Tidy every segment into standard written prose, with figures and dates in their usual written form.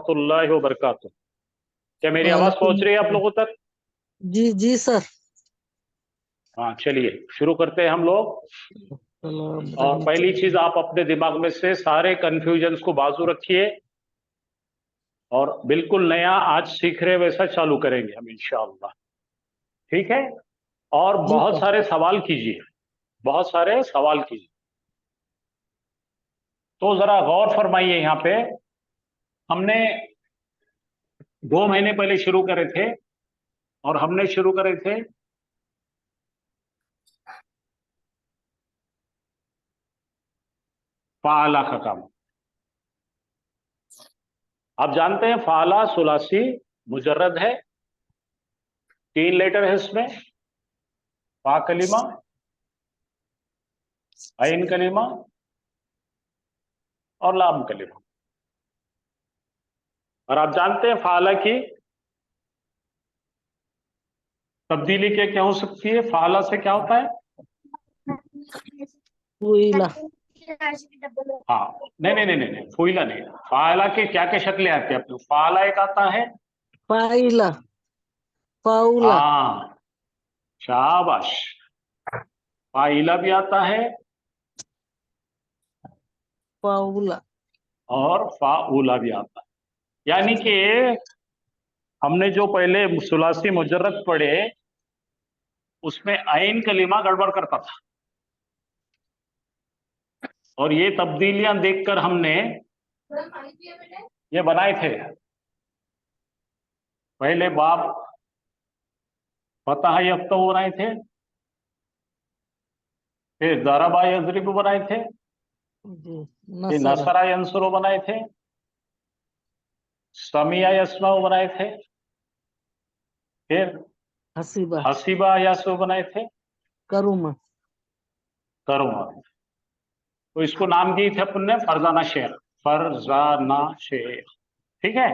रहमतुल्लाहि व बरकातुहू। क्या मेरी आवाज वालेकुम पहुंच रही है आप लोगों तक? जी जी सर। हाँ, चलिए शुरू करते हैं हम लोग। और पहली चीज, आप अपने दिमाग में से सारे कंफ्यूजन्स को बाजू रखिए और बिल्कुल नया आज सीख रहे वैसा चालू करेंगे हम इंशाअल्लाह। ठीक है? और जी बहुत सर। सारे सवाल कीजिए, बहुत सारे सवाल कीजिए। तो जरा गौर फरमाइए, यहाँ पे हमने 2 महीने पहले शुरू करे थे और हमने शुरू करे थे फाला का काम। आप जानते हैं फाला सुलासी मुजर्रद है, 3 लेटर है इसमें, फा कलिमा, ऐन कलिमा और लाम कलिमा। और आप जानते हैं फाला की तब्दीली क्या क्या हो सकती है? फाला से क्या होता है? फुइला। हाँ, नहीं नहीं नहीं नहीं नहीं, फुइला नहीं। फाला के क्या क्या शक्लें आती है अपने? फाला एक आता है, फाइला। फाउला। हाँ शाबाश। फाइला भी आता है फाउला। और फाउला भी आता है। यानी कि हमने जो पहले सुलासी मुजर्रद पढ़े उसमें ऐन कलीमा गड़बड़ करता था, और ये तब्दीलियां देखकर हमने ये बनाए थे। पहले बाब फतह यफ्तहू बनाए थे, फिर ज़रबा यज़रिबु बनाए थे, जी। फिर नसरा। नसरा यंसुरु बनाए थे, समिया यस्माउ बनाए थे, फिर हसीबा। हसीबा यासु बनाए थे, करुमा। करुमा। तो इसको नाम दिए थे अपन ने फरजाना शेर, फरजाना शेर। ठीक है?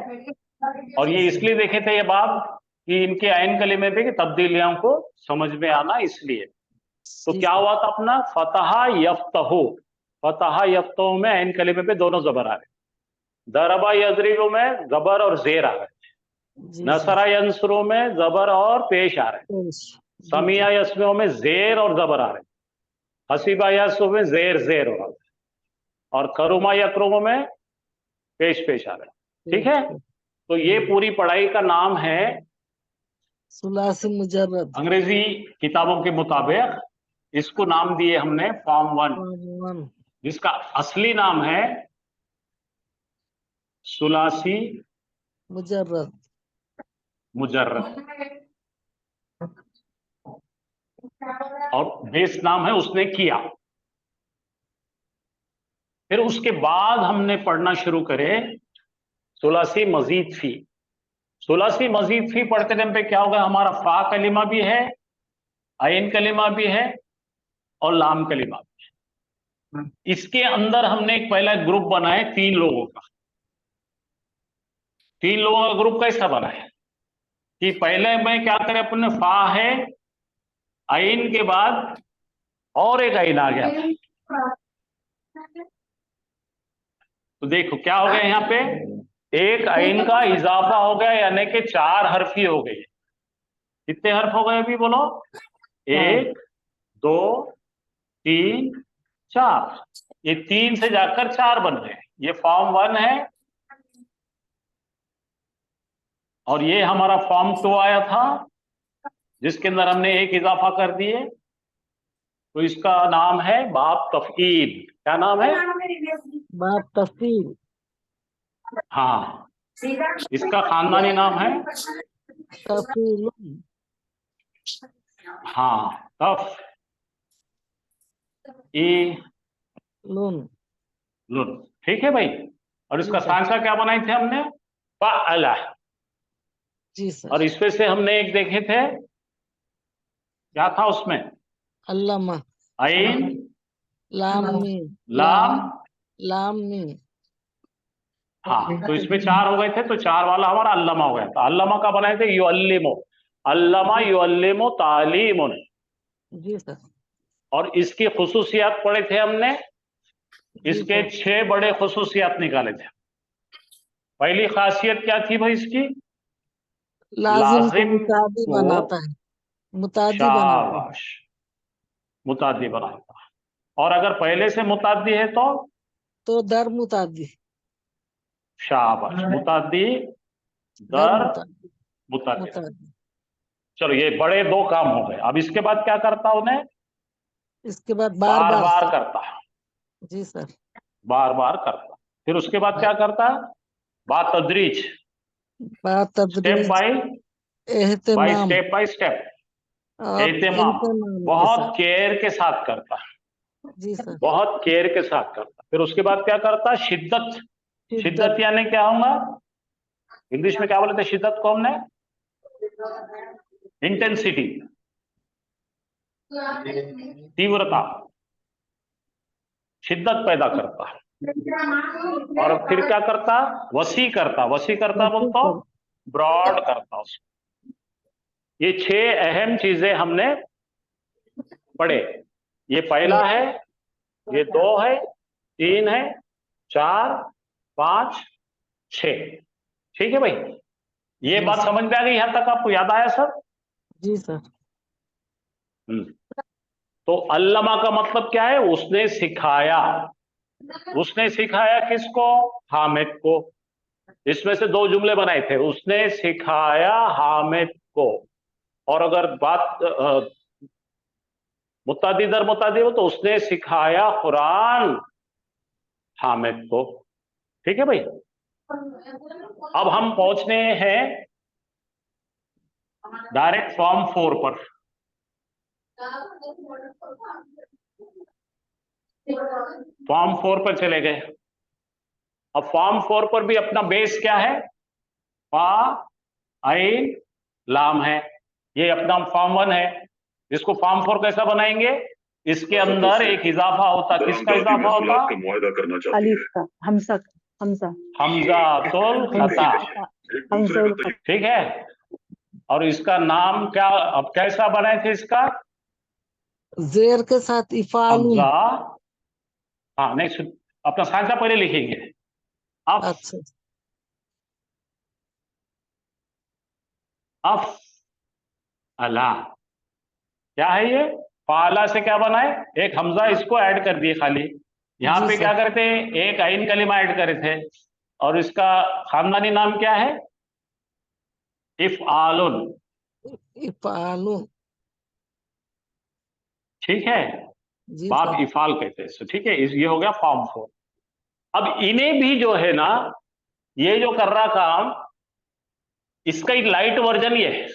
और जी ये सर। इसलिए देखे थे ये बाब कि इनके आयन कलीमे पे की तब्दीलियों को समझ में आना, इसलिए। तो जी क्या सर। हुआ था अपना? फतहा यफ्तहू, फतहा यफ्तहू में आयन कलीमे पे दोनों जबर आ रहे, दरबा यजरिबु में जबर और जेर आ रहे, जी सर। नसरा यंसुरु में जबर और पेश आ रहे, जी जी। समिया यस्मो में जेर और जबर आ रहे, हसीबा यासु में जेर जेर हो रहा है, और करुमा यकरुमा में पेश पेश आ रहा है। ठीक है? तो ये पूरी पढ़ाई का नाम है, सुलासी मुजर्रद। अंग्रेजी किताबों के मुताबिक इसको नाम दिए हमने फॉर्म 1, वन। जिसका असली नाम है सुलासी मुजर्रद। मुजर्रद, और बेस नाम है उसने किया। फिर उसके बाद हमने पढ़ना शुरू करे सुलासी मजीद फी। सुलासी मजीद फी पढ़ते टाइम पे क्या होगा? हमारा फा कलिमा भी है, ऐन कलिमा भी है और लाम कलिमा भी है। इसके अंदर हमने एक पहला ग्रुप बनाए 3 लोगों का। 3 लोगों का ग्रुप कैसा बना है कि पहले में क्या करें अपने, फा है, ऐन के बाद और एक ऐन आ गया था। तो देखो क्या हो गया यहाँ पे, एक ऐन का इजाफा हो गया, यानी कि 4 हर्फी हो गई। कितने हर्फ हो गए अभी बोलो? 1 2 3 4। ये 3 से जाकर 4 बन रहे हैं। ये फॉर्म 1 है और ये हमारा फॉर्म 2 आया था, जिसके अंदर हमने एक इजाफा कर दिए। तो इसका नाम है बाब तफईल। क्या नाम है? बाप तफसील। हाँ, इसका खानदानी नाम है, तफील। हाँ, तफ ई लुन। लुन। ठीक है भाई? और जी इसका सर। सांसा क्या बनाए थे हमने? फ़अला। जी सर। और इसमें से हमने एक देखे थे, क्या था उसमें? अल्लामा। ऐन, लाम मीम। लाम। लाम मीम। हाँ, तो इसमें 4 हो गए थे, तो 4 वाला हमारा अल्लामा हो गया था। अल्लामा का बनाए थे युअल्लिमु, अल्लामा युअल्लिमु तालीमुन। जी सर। और इसकी खुसूसियात पढ़े थे हमने, जी इसके सर। 6 बड़े खुसूसियात निकाले थे। पहली खासियत क्या थी भाई इसकी? लाजिम को लाजिम मुतादी को, बनाता है, मुतादी बनाता है। शाबाश, मुतादी बनाता है। और अगर पहले से मुतादी है तो दर मुतादी, शाबाश, मुतादी दर दर मुतादी, मुतादी। मुतादी। चलो ये बड़े दो काम हो गए। अब इसके बाद क्या करता उन्हें? इसके बाद बार बार बार बार सर। करता, जी सर। बार बार करता। फिर उसके बाद क्या करता? बात तदरीज, बार स्टेप तदरीज, बाय एहतमाम स्टेप बाय स्टेप, और एहतमाम, एहतमाम के बहुत साथ। केयर के साथ करता, जी सर। बहुत केयर के साथ करता। फिर उसके बाद क्या करता? शिद्दत। शिद्दत शिद्दत, यानी क्या होगा? इंग्लिश में क्या बोलते हैं शिद्दत को हमने? इंटेंसिटी, तीव्रता, शिद्दत पैदा करता। और फिर क्या करता? वसी करता। वसी करता बोल वसी तो कर, ब्रॉड करता उसको। ये 6 अहम चीजें हमने पढ़े। ये पहला है, ये 2 है, 3 है, 4, 5, 6। ठीक है भाई, ये जी बात सर। समझ में आ गई? यहां तक आपको याद आया सब? जी सर। तो अल्लमा का मतलब क्या है? उसने सिखाया। उसने सिखाया किसको? हामिद को। इसमें से 2 जुमले बनाए थे, उसने सिखाया हामिद को। और अगर बात मुत्तादी दर मुत्तादी हो तो उसने सिखाया कुरान हामिद को। ठीक है भाई, अब हम पहुंचने हैं डायरेक्ट फॉर्म 4 पर। फॉर्म 4 पर चले गए। अब फॉर्म 4 पर भी अपना बेस क्या है? फा, आइन, लाम है। ये अपना फॉर्म 1 है। इसको फॉर्म 4 कैसा बनाएंगे? इसके अंदर एक इजाफा होता। किसका इजाफा होता? अलीफ का, हमजा का, हमजा हमजातुल खता। हमजा। ठीक है, और इसका नाम क्या? अब कैसा बनाए थे इसका? जेर के साथ इफालून। हमजा, हाँ नहीं अपना सांचा पहले लिखेंगे। अफ, अच्छा। अफ अला। क्या है ये? फाला से क्या बनाए? एक हमजा इसको ऐड कर दिए खाली। यहां जी पे सर। क्या करते हैं? एक आइन कलिमा ऐड करे थे। और इसका खानदानी नाम क्या है? इफ़आलुन। इफालून। ठीक है, जी बाप सर। इफाल कहते हैं इसको। ठीक है, ये हो गया फॉर्म 4। अब इन्हें भी जो है ना, ये जो कर रहा काम, इसका एक लाइट वर्जन ये है।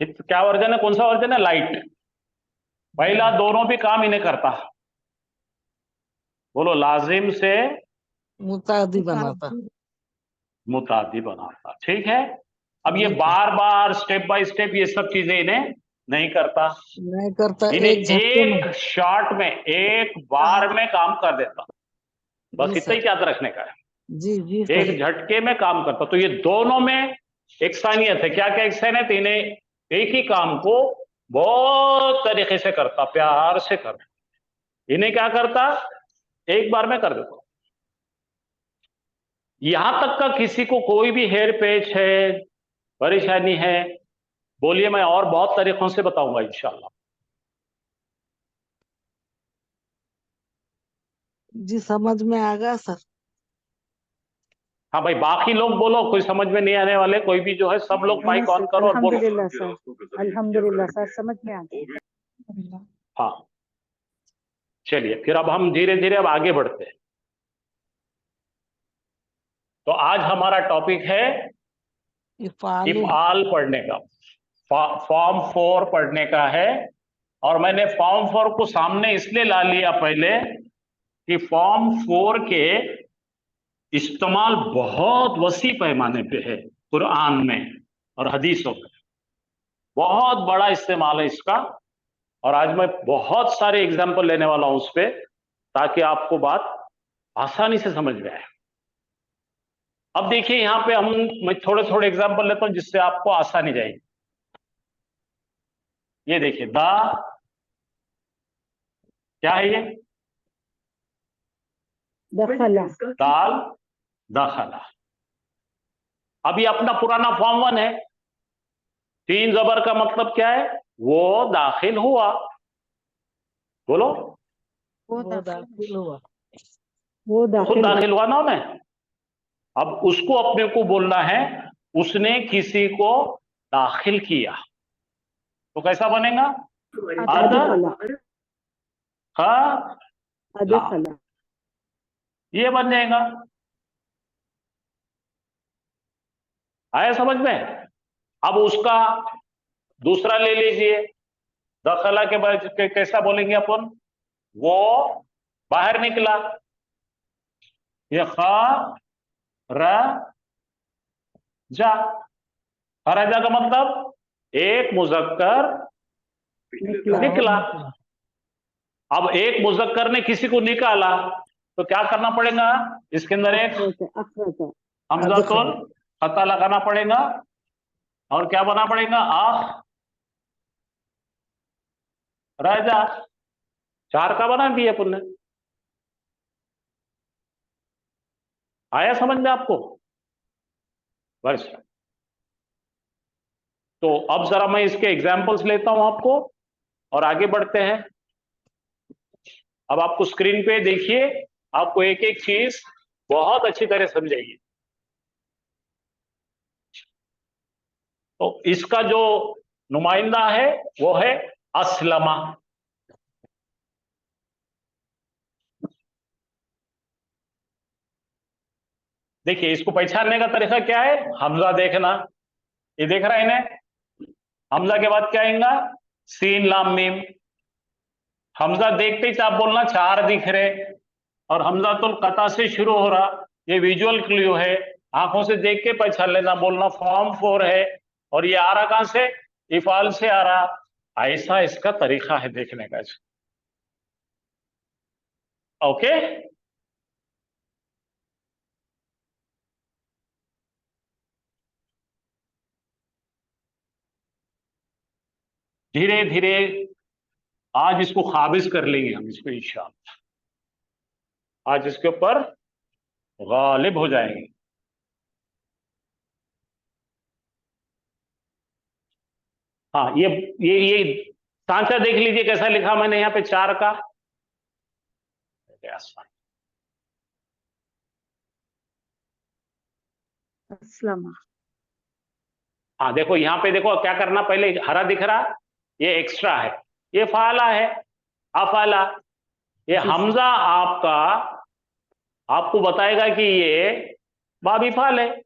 क्या वर्जन है? कौन सा वर्जन है? लाइट। पहला दोनों भी काम इन्हें करता। बोलो, लाजिम से मुतादी बनाता। मुतादी बनाता। ठीक है, अब ये जी सर। बार बार स्टेप बाय स्टेप ये सब चीजें इन्हें नहीं करता। नहीं करता, इन्हें एक झटके में। एक शॉट में, एक बार में काम कर देता। बस जी इतना ही सर। याद रखने का है। जी जी सर। एक झटके में काम करता। तो ये दोनों में एकसानियत है। क्या क्या एकसानियत? इन्हें एक ही काम को बहुत तरीके से करता, प्यार से करता। इन्हें क्या करता? एक बार में कर देता। यहां तक का किसी को कोई भी हेर पेच है, परेशानी है, बोलिए, मैं और बहुत तरीकों से बताऊंगा इंशाल्लाह। जी समझ में आ गया सर। हाँ भाई, बाकी लोग बोलो, कोई समझ में नहीं आने वाले कोई भी जो है, सब लोग माइक ऑन करो और बोलो। अल्हम्दुलिल्लाह सर, अल्हम्दुलिल्लाह सर, समझ में आ गया। हाँ, चलिए फिर अब हम धीरे धीरे अब आगे बढ़ते हैं। तो आज हमारा टॉपिक है इफालून। इफ़आल पढ़ने का, फॉर्म 4 पढ़ने का है। और मैंने फॉर्म 4 को सामने इसलिए ला लिया पहले कि फॉर्म 4 के इस्तेमाल बहुत वसी पैमाने पे है कुरान में और हदीसों में। बहुत बड़ा इस्तेमाल है इसका। और आज मैं बहुत सारे एग्जाम्पल लेने वाला हूं उस पर, ताकि आपको बात आसानी से समझ में आए। अब देखिए यहां पे मैं थोड़े थोड़े एग्जाम्पल लेता हूं जिससे आपको आसानी जाएगी। ये देखिए, दा, क्या है ये? दखला, दाल, दखला। अब ये अपना पुराना फॉर्म 1 है। 3 जबर का मतलब क्या है? वो दाखिल हुआ। बोलो, वो वो दाखिल दाखिल हुआ। वो खुद दाखिल हुआ। दाखिल हुआ ना मैं। अब उसको अपने को बोलना है उसने किसी को दाखिल किया, तो कैसा बनेगा? अदखला अदखला, अदखला। ये बन जाएगा। आया समझ में? अब उसका दूसरा ले लीजिए। दखला के बाद कैसा बोलेंगे अपन? वो बाहर निकला। ये खा र जा। खराजा का मतलब एक मुजक्कर निकला। अब एक मुजक्कर ने किसी को निकाला, तो क्या करना पड़ेगा? इसके अंदर एक अखरजा हमजातुल खता लगाना पड़ेगा, और क्या बना पड़ेगा? आख राजा। 4 का बना दिया अपन ने। आया समझ में आपको? बस, तो अब जरा मैं इसके एग्जाम्पल्स लेता हूं आपको और आगे बढ़ते हैं। अब आपको स्क्रीन पे देखिए, आपको एक एक चीज बहुत अच्छी तरह समझाइए। तो इसका जो नुमाइंदा है वो है असलमा। देखिए, इसको पहचानने का तरीका क्या है? हमजा देखना। ये देख रहा है इन्हें? हमजा के बाद क्या आएगा? सीन लाम मीम। हमजा देखते ही आप बोलना 4 दिख रहे, और हमजा तो कता से शुरू हो रहा। ये विजुअल क्लू है, आंखों से देख के पहचान लेना। बोलना फॉर्म 4 है, और ये आ रहा कहां से? इफाल से आ रहा। ऐसा इसका तरीका है देखने का। ओके, धीरे धीरे आज इसको काबिज कर लेंगे हम इसको इंशाअल्लाह। आज इसके ऊपर गालिब हो जाएंगे। हाँ, ये सांचा देख लीजिए कैसा लिखा मैंने यहाँ पे 4 का। अस्लमा। हाँ देखो, यहाँ पे देखो क्या करना, पहले हरा दिख रहा, ये एक्स्ट्रा है, ये फाला है, अफाला। ये हमजा आपका आपको बताएगा कि ये बाबी फाल है।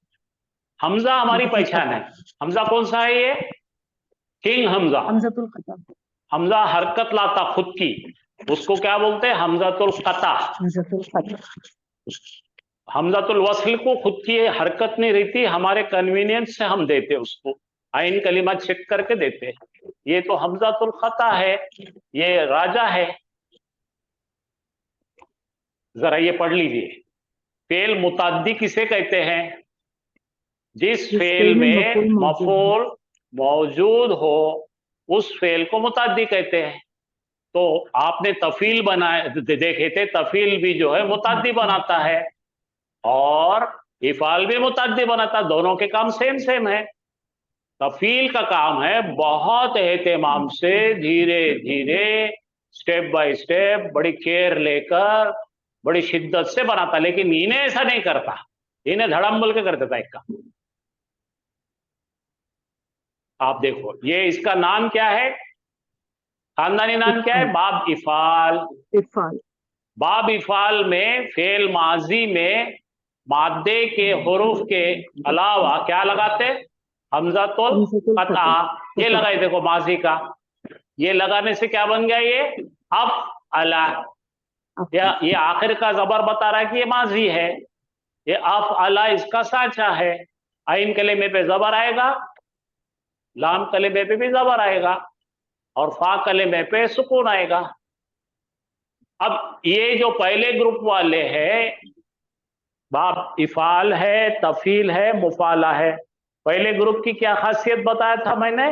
हमजा हमारी पहचान है। हमजा कौन सा है? ये किंग हमजा। हमजातुल खता। हमजा हरकत लाता खुद की, उसको क्या बोलते हैं? हमजातुल कता। हमजातुल खता। हमजातुल वस्ल को खुद की हरकत नहीं रहती, हमारे कन्वीनियंस से हम देते उसको, आइन कलिमा चेक करके देते। ये तो हमजातुल खता है, ये राजा है। जरा ये पढ़ लीजिए। फेल मुताद्दी किसे कहते हैं? जिस फेल में मफूल मौजूद हो उस फेल को मुताद्दी कहते हैं। तो आपने तफील बनाए देखे थे, तफील भी जो है मुताद्दी बनाता है, और इफाल भी मुताद्दी बनाता, दोनों के काम सेम सेम है। तफील का काम है बहुत एहतिमाम से, धीरे धीरे, स्टेप बाय स्टेप, बड़ी केयर लेकर, बड़ी शिद्दत से बनाता। लेकिन इन्हें ऐसा नहीं करता, इन्हें धड़म बोल के कर देता एक काम। आप देखो, ये इसका नाम क्या है? खानदानी नाम क्या है? बाब इफाल। इफाल। बाब इफाल में फेल माजी में मादे के हुरूफ के अलावा क्या लगाते? हमजातुल कता। ये लगाए देखो माजी का, ये लगाने से क्या बन गया? ये अफ अला। ये आखिर का जबर बता रहा है कि ये माजी है। ये अफ अला इसका साचा है। आइन कलेमे पे जबर आएगा, लाम कलेमे पे भी जबर आएगा, और फा कलेमे पे सुकून आएगा। अब ये जो पहले ग्रुप वाले हैं, बाब इफाल है, तफील है, मुफाला है, पहले ग्रुप की क्या खासियत बताया था मैंने?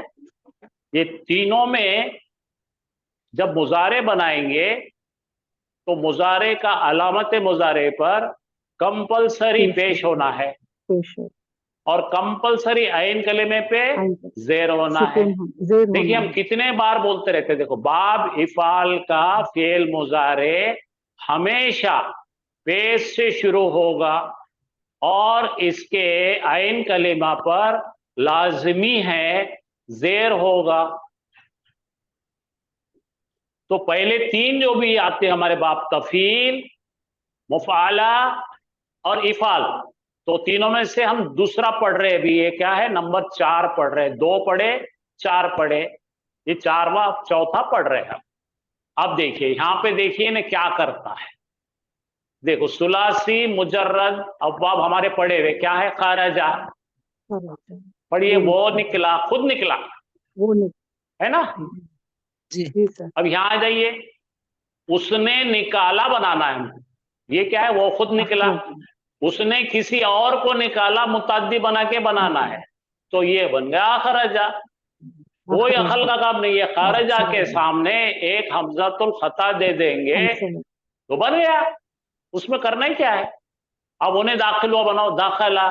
ये तीनों में जब मुजारे बनाएंगे तो मुजारे का अलामत मुजारे पर कंपल्सरी पेश होना है, पेश है, और कंपल्सरी आइन कलिमे पे आइन पे जेर होना है। जेर देखिए होना हम है। कितने बार बोलते रहते हैं, देखो बाब इफाल का फेल मुजारे हमेशा पेश से शुरू होगा और इसके आइन कलिमा पर लाजमी है जेर होगा। तो पहले तीन जो भी आते हैं हमारे बाप, तफील, मुफाला और इफाल, तो तीनों में से हम दूसरा पढ़ रहे हैं अभी, ये क्या है, नंबर 4 पढ़ रहे हैं। 2 पढ़े, 4 पढ़े, ये 4वां चौथा पढ़ रहे हैं। अब देखिए यहां पे देखिए ना क्या करता है। देखो सुलासी मुजर्रद अब्वाब हमारे पढ़े हुए क्या है, खरजा, पढ़िए, वो निकला, खुद निकला, वो नहीं है ना। जी जी सर। अब यहां आ जाइए, उसने निकाला बनाना है, ये क्या है, वो खुद निकला, उसने किसी और को निकाला मुतअद्दी बना के बनाना है, तो ये बन गया खरजा। कोई अकल का काम नहीं है, खरजा के सामने एक हमजातुल खता दे देंगे तो बन गया, उसमें करना ही क्या है। अब उन्हें दाखिल हुआ बनाओ, दाखला,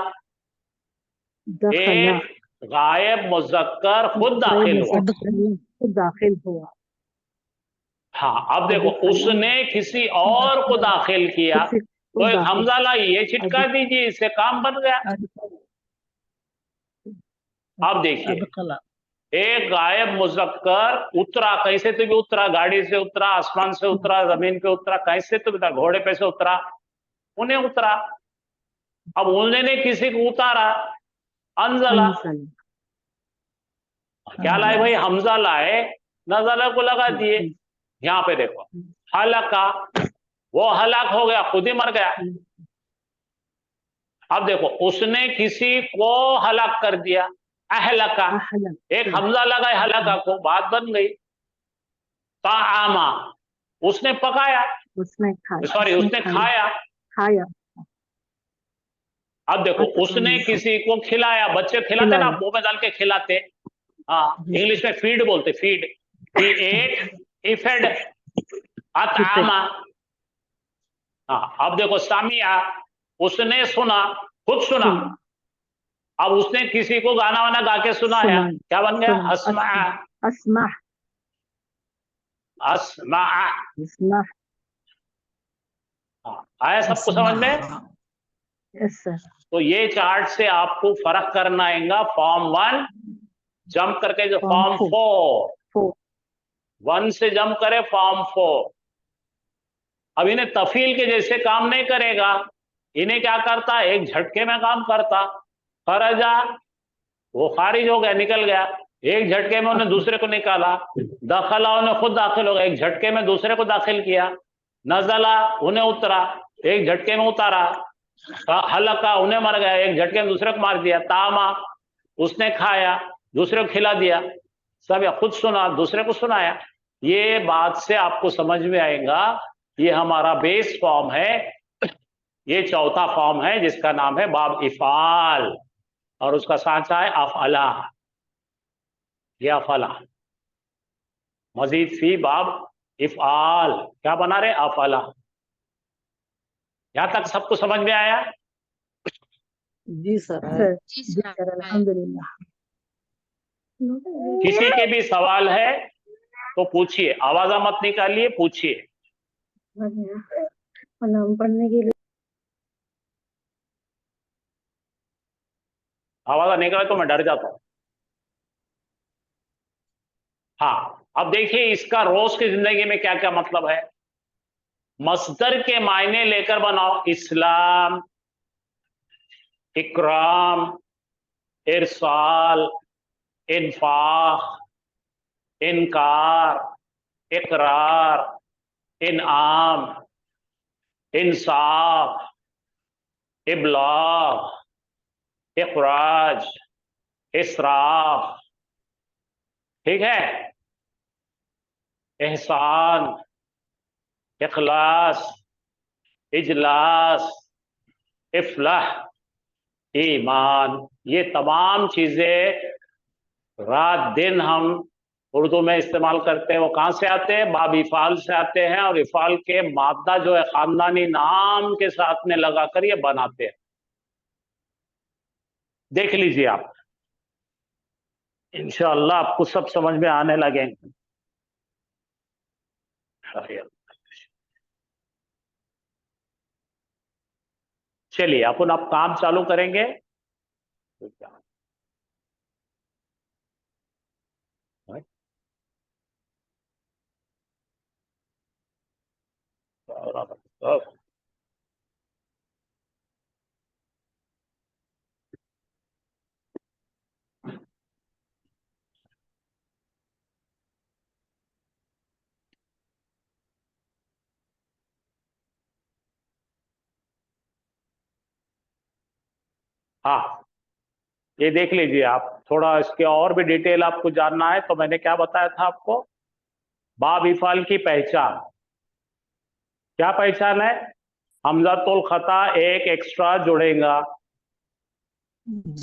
एक गायब मुज़क्कर खुद दाखिल हुआ। खुद दाखिल हुआ। हाँ, अब देखो उसने किसी और को दाखिल किया, तो एक हमजा लाइए, चिटका दीजिए, इससे काम बन गया। अब देखिए, एक गायब मुज़क्कर उतरा, कैसे तो भी उतरा, गाड़ी से उतरा, आसमान से उतरा, जमीन पे उतरा, कैसे तो भी उतरा, घोड़े पे से उतरा, उन्हें उतरा। अब उन्होंने किसी को उतारा, अंजला, क्या लाए भाई, हमजा लाए, नजला को लगा दिए। यहां पे देखो हलाका, वो हलाक हो गया, खुद ही मर गया। अब देखो उसने किसी को हलाक कर दिया, अहलका, एक हमजा लगा हलाका को, बात बन गई। ताआमा, उसने पकाया, उसने खाया, सॉरी उसने खाया। खाया। अब देखो उसने किसी को खिलाया, बच्चे खिलाते ना, मुंह में डाल के खिलाते, हाँ, इंग्लिश में फीड बोलते, फीड, ही एट, ही फेड, अतआमा। हाँ, अब देखो सामिया, उसने सुना, खुद सुना। अब उसने किसी को गाना वाना गा के सुनाया, क्या बन गया, अस्मा, अस्मा, अस्मा। अस्मा। हाँ, आया सबको समझ में। Yes sir. तो ये चार्ट से आपको फर्क करना आएगा, फॉर्म 1 जंप करके जो फॉर्म 4, 1 से जंप करे फॉर्म 4। अब इन्हें तफील के जैसे काम नहीं करेगा, इन्हें क्या करता है, एक झटके में काम करता। खरजा, वो खारिज हो गया, निकल गया, एक झटके में उन्हें दूसरे को निकाला। दखला, उन्हें खुद दाखिल हो गया, एक झटके में दूसरे को दाखिल किया। नजला, उन्हें उतरा, एक झटके में उतारा। हलका, उन्हें मर गया, एक झटके में दूसरे को मार दिया। तामा, उसने खाया, दूसरे को खिला दिया। सब या खुद सुना, दूसरे को सुनाया। ये बात से आपको समझ में आएगा, ये हमारा बेस फॉर्म है, ये चौथा फॉर्म है जिसका नाम है बाब इफाल, और उसका सांचा है अफअला। ये अफअला, मजीद फी बाब इफआल, क्या बना रहे, अफअला। यहां तक सबको समझ में आया। जी सर। जी सर, अल्हम्दुलिल्लाह। किसी के भी सवाल है तो पूछिए, आवाजा मत निकालिए, पूछिए। पढ़ने के लिए आवाजा निकले तो मैं डर जाता हूं। हाँ, अब देखिए इसका रोज की जिंदगी में क्या क्या मतलब है। मस्दर के मायने लेकर बनाओ, इस्लाम, इकराम, इरसाल, इन्फाक, इनकार, इकरार, इनाम, इंसाफ, इबलाग, इखराज, इसराफ, ठीक है, एहसान, इखलास, इजलास, इफलाह, ईमान। ये तमाम चीजें रात दिन हम उर्दू में इस्तेमाल करते हैं, वो कहां से आते हैं? बाब इफाल से आते हैं, और इफाल के मादा जो है खानदानी नाम के साथ में लगाकर ये बनाते हैं। देख लीजिए आप, इंशाअल्लाह आपको सब समझ में आने लगेंगे। चलिए अपन अब काम चालू करेंगे। हाँ, ये देख लीजिए आप, थोड़ा इसके और भी डिटेल आपको जानना है तो मैंने क्या बताया था आपको? बाब इफाल की पहचान, क्या पहचान है? हमजातुल खता एक एक्स्ट्रा जुड़ेगा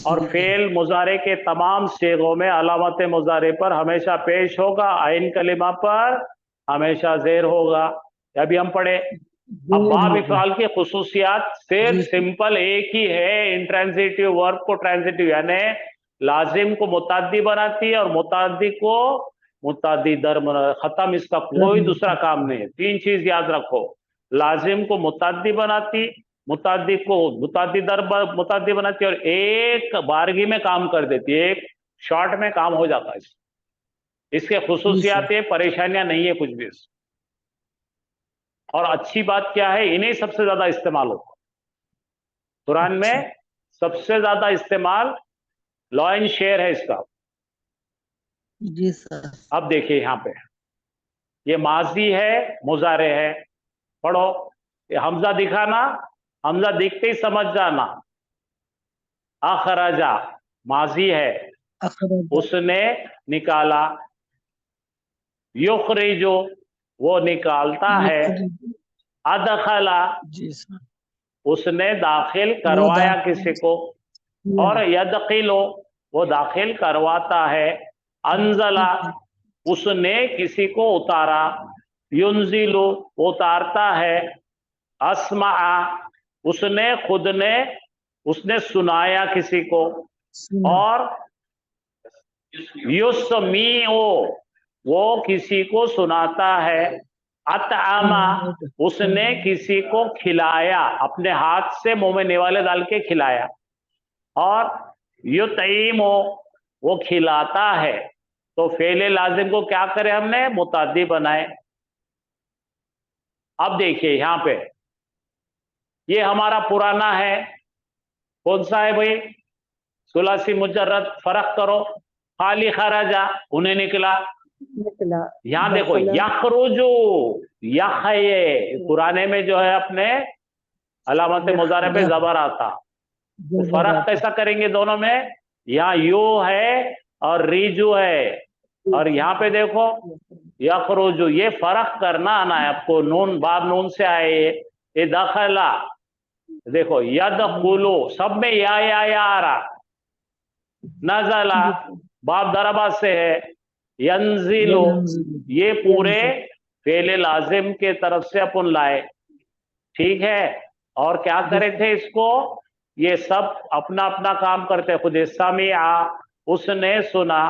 और फेल मुजारे के तमाम सेगों में अलामत मुजारे पर हमेशा पेश होगा, आइन कलिमा पर हमेशा जेर होगा। अभी हम पढ़े। अब बाब इफाल की खुसूसियात सिर्फ सिंपल एक ही है, इंट्रांजिटिव वर्ब को ट्रांजिटिव यानी लाजिम को मुताद्दी बनाती है और मुताद्दी को मुताद्दी दर खत्म, इसका कोई दूसरा काम नहीं है। तीन चीज याद रखो, लाजिम को मुताद्दी बनाती, मुताद्दी को मुताद्दी दर मुताद्दी बनाती है और एक बारगी में काम कर देती है, एक शॉर्ट में काम हो जाता है। इसके खुसूसियात है, परेशानियां नहीं है कुछ भी। और अच्छी बात क्या है, इन्हें सबसे ज्यादा इस्तेमाल होता है कुरान में, सबसे ज्यादा इस्तेमाल लॉ एंड शेयर है इसका। जी सर। अब देखिए यहाँ पे, ये माजी है, मुजारे है। पढ़ो, ये हमजा दिखाना, हमजा दिखते ही समझ जाना। अखरजा माजी है, उसने निकाला। युखरिजु वो निकालता है। अदखला जी सर। उसने दाखिल करवाया किसी को। और यदखिलो वो दाखिल करवाता है। अंजला उसने किसी को उतारा। युनजिलु उतारता है। अस्मा उसने खुद ने, उसने सुनाया किसी को। और युस्मीओ वो किसी को सुनाता है। अतआमा उसने किसी को खिलाया, अपने हाथ से मुंह में निवाले डाल के खिलाया। और युतईमो वो खिलाता है। तो फेले लाजिम को क्या करे हमने? मुताद्दी बनाए। अब देखिए यहां पे, ये हमारा पुराना है, कौन सा है भाई? सुलासी मुजर्रद। फर्क करो, खाली खराजा उन्हें निकला। यहां देखो यखरुजु, यख है ये पुराने में जो है अपने अलामत मुजारे पे जबर आता। तो फर्क कैसा करेंगे दोनों में? यहाँ यू है और रीजू है, और यहाँ पे देखो यखरुजु। ये फर्क करना आना है आपको, नून बाब नून से आए ये दखला। देखो यदखुलु सब में या आ रहा। नजला बाब दरबा से है। यंजिलो ये पूरे फेले लाजिम के तरफ से अपन लाए, ठीक है। और क्या करे थे इसको? ये सब अपना अपना काम करते खुद। समिया उसने सुना,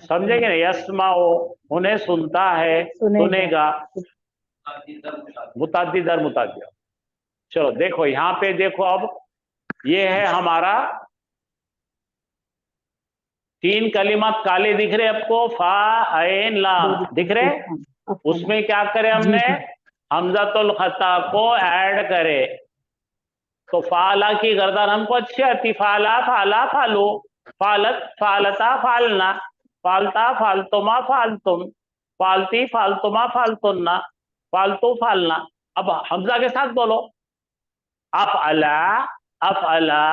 समझेंगे ना? यस्माओ उन्हें सुनता है, सुनेगा। मुताद्दी दर मुताद्दी। चलो देखो यहां पे देखो, अब ये है हमारा तीन कलिमात काले दिख रहे आपको, फा ऐन लाम दिख रहे। उसमें क्या करे हमने? हमजातुल खता को ऐड करे। तो फाला की गर्दन हमको अच्छी आती, फाला फाला फालो, फालत फालता फालना, फालता फालतुमा फालतुम, फालती फालतुमा फालतुन्ना, फालतू फालना। अब हमजा के साथ बोलो, अफअला अफअला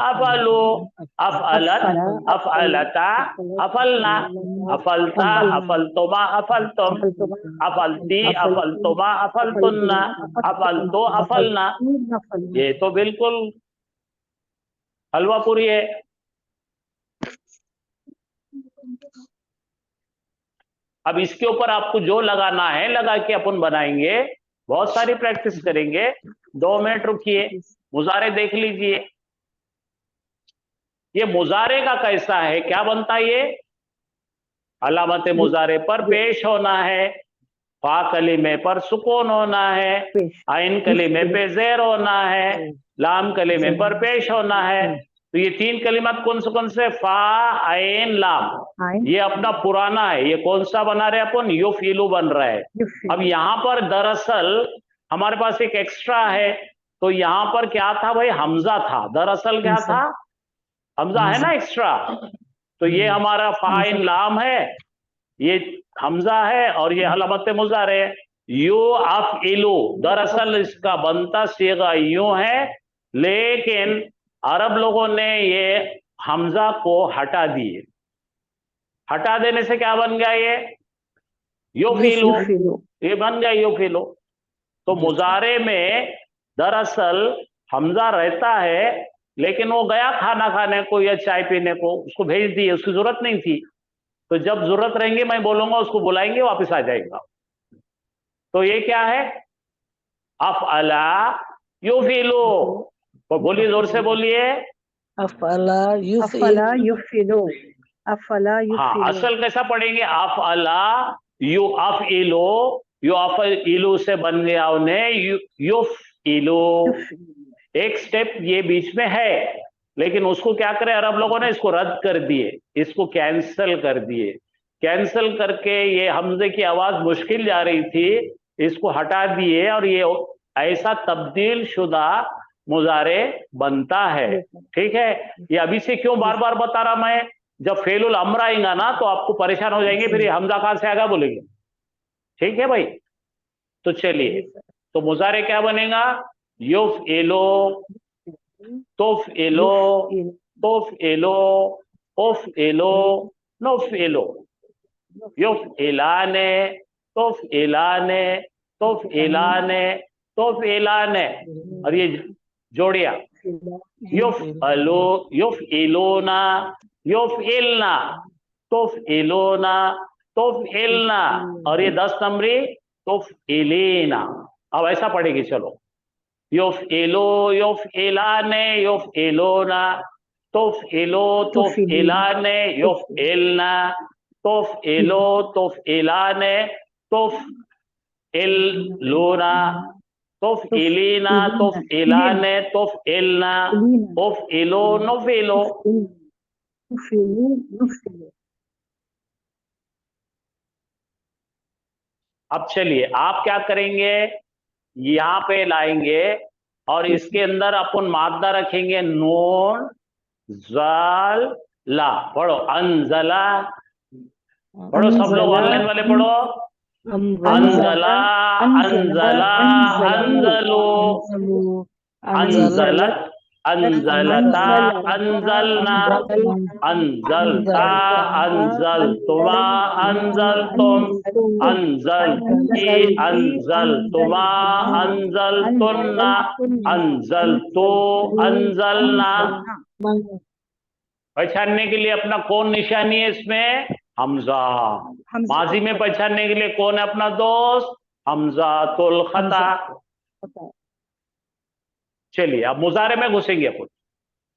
अफअलु अफअलत अफअलता अफअलना, अफअलता अफअलतुमा अफअलतुम, अफअलती अफअलतुमा अफअलतुन्ना, अफअलतु अफअलना। ये तो बिल्कुल हलवा पूरी है। अब इसके ऊपर आपको जो लगाना है लगा के अपन बनाएंगे, बहुत सारी प्रैक्टिस करेंगे। 2 मिनट रुकिए, मुजारे देख लीजिए। ये मुजारे का कैसा है, क्या बनता है ये? अलामत मुजारे पर पेश होना है, फा कलीमे पर सुकून होना है, आइन कलीमे पे जेर होना है, लाम कलीमे पर पेश होना है। तो ये 3 कलिमात कौन से? फा, आइन, लाम। ये अपना पुराना है। ये कौन सा बना रहे अपन? युफिलु बन रहा है। अब यहाँ पर दरअसल हमारे पास एक एक्स्ट्रा है, तो यहाँ पर क्या था भाई? हमजा था। दरअसल क्या था? हमजा है ना एक्स्ट्रा। तो ये हमारा फाइन लाम है, ये हमजा है, और ये अलामत मुजारे है। यू अफ इलू, दरअसल इसका बनता सीगा यूं है, लेकिन अरब लोगों ने ये हमजा को हटा दिए। हटा देने से क्या बन गया? ये युफिलु, ये बन गया युफिलु। तो मुजारे में दरअसल हमजा रहता है, लेकिन वो गया खाना खाने को या चाय पीने को, उसको भेज दिए, उसकी जरूरत नहीं थी। तो जब जरूरत रहेंगे मैं बोलूंगा, उसको बुलाएंगे, वापस आ जाएगा। तो ये क्या है? अफअला युफिलु। तो बोलिए, जोर से बोलिए। अफअला अफला युफिलु, अफला युफिलु। हाँ, असल कैसा पढ़ेंगे? अफअला यू अफइलु, यू अफइलु से बन गया उन्हें युफइलु। एक स्टेप ये बीच में है, लेकिन उसको क्या करे अरब लोगों ने? इसको रद्द कर दिए, इसको कैंसिल कर दिए। कैंसिल करके ये हमजे की आवाज मुश्किल जा रही थी, इसको हटा दिए, और ये ऐसा तब्दील शुदा मुजारे बनता है। ठीक है? ये अभी से क्यों बार बार बता रहा मैं? जब फेलुल अम्र आएगा ना तो आपको परेशान हो जाएंगे, फिर ये हमजा कहां से आएगा बोलेंगे। ठीक है भाई? तो चलिए, तो मुजारे क्या बनेगा? युफइलु, तुफइलु, तुफइलु, उफइलु, नुफइलु, युफइलाने, तुफइलाने, तुफइलाने, तुफइलाने। और ये जोड़िया, युफअलु, युफइलुना, युफइलना, तुफइलुना, तुफइलना। और ये 10 नंबरी तुफइलीना। अब ऐसा पढ़ेगी, चलो। युफइलु, युफइलाने, युफइलुना, तुफइलु, तुफइलाने, युफइलना, तुफइलु, तुफइलाने, तुफइलुना, तुफइलीना, तुफइलाने, तुफइलना, उफइलु, नुफइलु। अब चलिए, आप क्या करेंगे? यहां पे लाएंगे और इसके अंदर अपन मादा रखेंगे नून जाल ला। पढ़ो, अनजला। पढ़ो सब लोग, ऑनलाइन वाले पढ़ो। अनजला, अनजला, अनजलो, अनजलत, अनजलता, अनजलना, अनजलता, अनजलतुमा, अनजलतुम, अनजलती, अनजलतुमा, अनजलतुन्ना, अनजलतु, अनजलना। पहचानने के लिए अपना कौन निशानी है इसमें? हमजा। माजी में पहचानने के लिए कौन है अपना दोस्त? हमजातुल खता। चलिए, अब मुजारे में घुसेंगे अपन।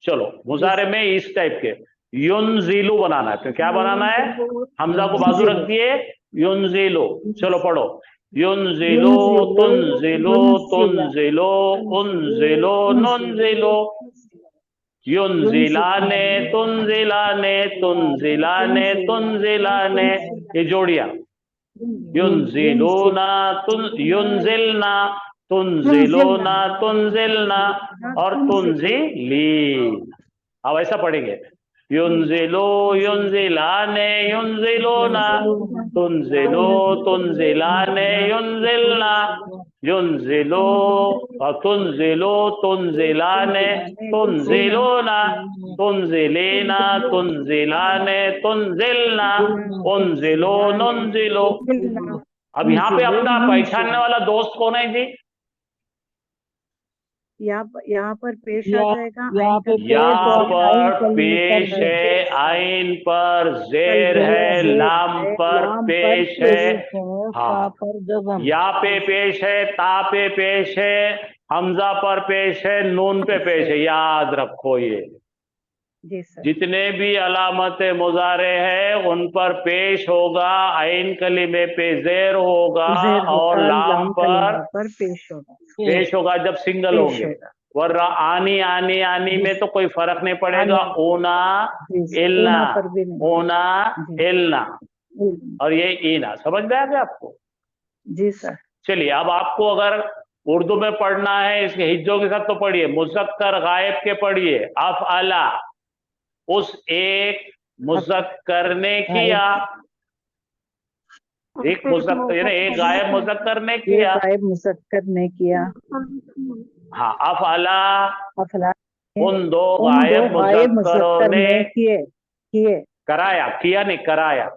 चलो, मुजारे में इस टाइप के युनजिलु बनाना है। तो क्या बनाना है? हमजा को बाजू रख दिए, युनजिलु। चलो पढ़ो, युनजिलु, तुनजिलु, तुनजिलु, उनजिलु, नुनजिलु, युनजिलाने, तुनजिलाने, तुनजिलाने, तुनजिलाने। ये जोड़िया, युनजिलूना, युनजिलना, तुनजिलूना, तुनजिलना, और तुनजिलीन। अब ऐसा पढ़ेंगे, युनजिलू, युनजिलाने, युनजिलूना, तुनजिलू, तुनजिलाने, युनजिलना, युनजिलू, तुनजिलू, तुनजिलाने, तुनजिलूना, तुनजिलीना, तुनजिलाने, तुनजिलना, उनजिलू, नुनजिलू। अब यहाँ पे अपना पहचानने वाला दोस्त कौन है जी? यहाँ पर पेश आ यहाँ- जाएगा यहाँ पे आइन का यहाँ पेश और पर पेश है, आइन पर जेर है, लाम पर पेश है, हाँ। ता पर जज़म। या पे पेश है, ता पे पेश है, हमजा पर पेश है, नून पे पेश है। याद रखो ये जी सर। जितने भी अलामत मुजारे हैं उन पर पेश होगा, आइन कलीमे पे जेर होगा ज़ेर और होगा, लाम पर पेश होगा। पेश होगा जब सिंगल पेश होंगे। होगा। वरना आनी आनी आनी में तो कोई फर्क नहीं पड़ेगा। आनी- ओना जी सर, इलना, ऊना पर भी नहीं। ओना जी। इलना, और ये ईना। समझ में आ गया आपको? जी सर। चलिए, अब आपको अगर उर्दू में पढ़ना है इसके हिज्जों के साथ तो पढ़िए। मुज़क्कर गायब के पढ़िए। अफ़अला, उस एक मुज़क्कर ने किया, एक मुज़क्कर यानी एक गायब मुज़क्कर ने ये किया। गायब मुज़क्कर ने किया। हाँ, अफ़अला, अफला उन दो उन दो गायब गायब मुज़क्करों मुज़क्कर ने ने किए कराया, किया नहीं कराया।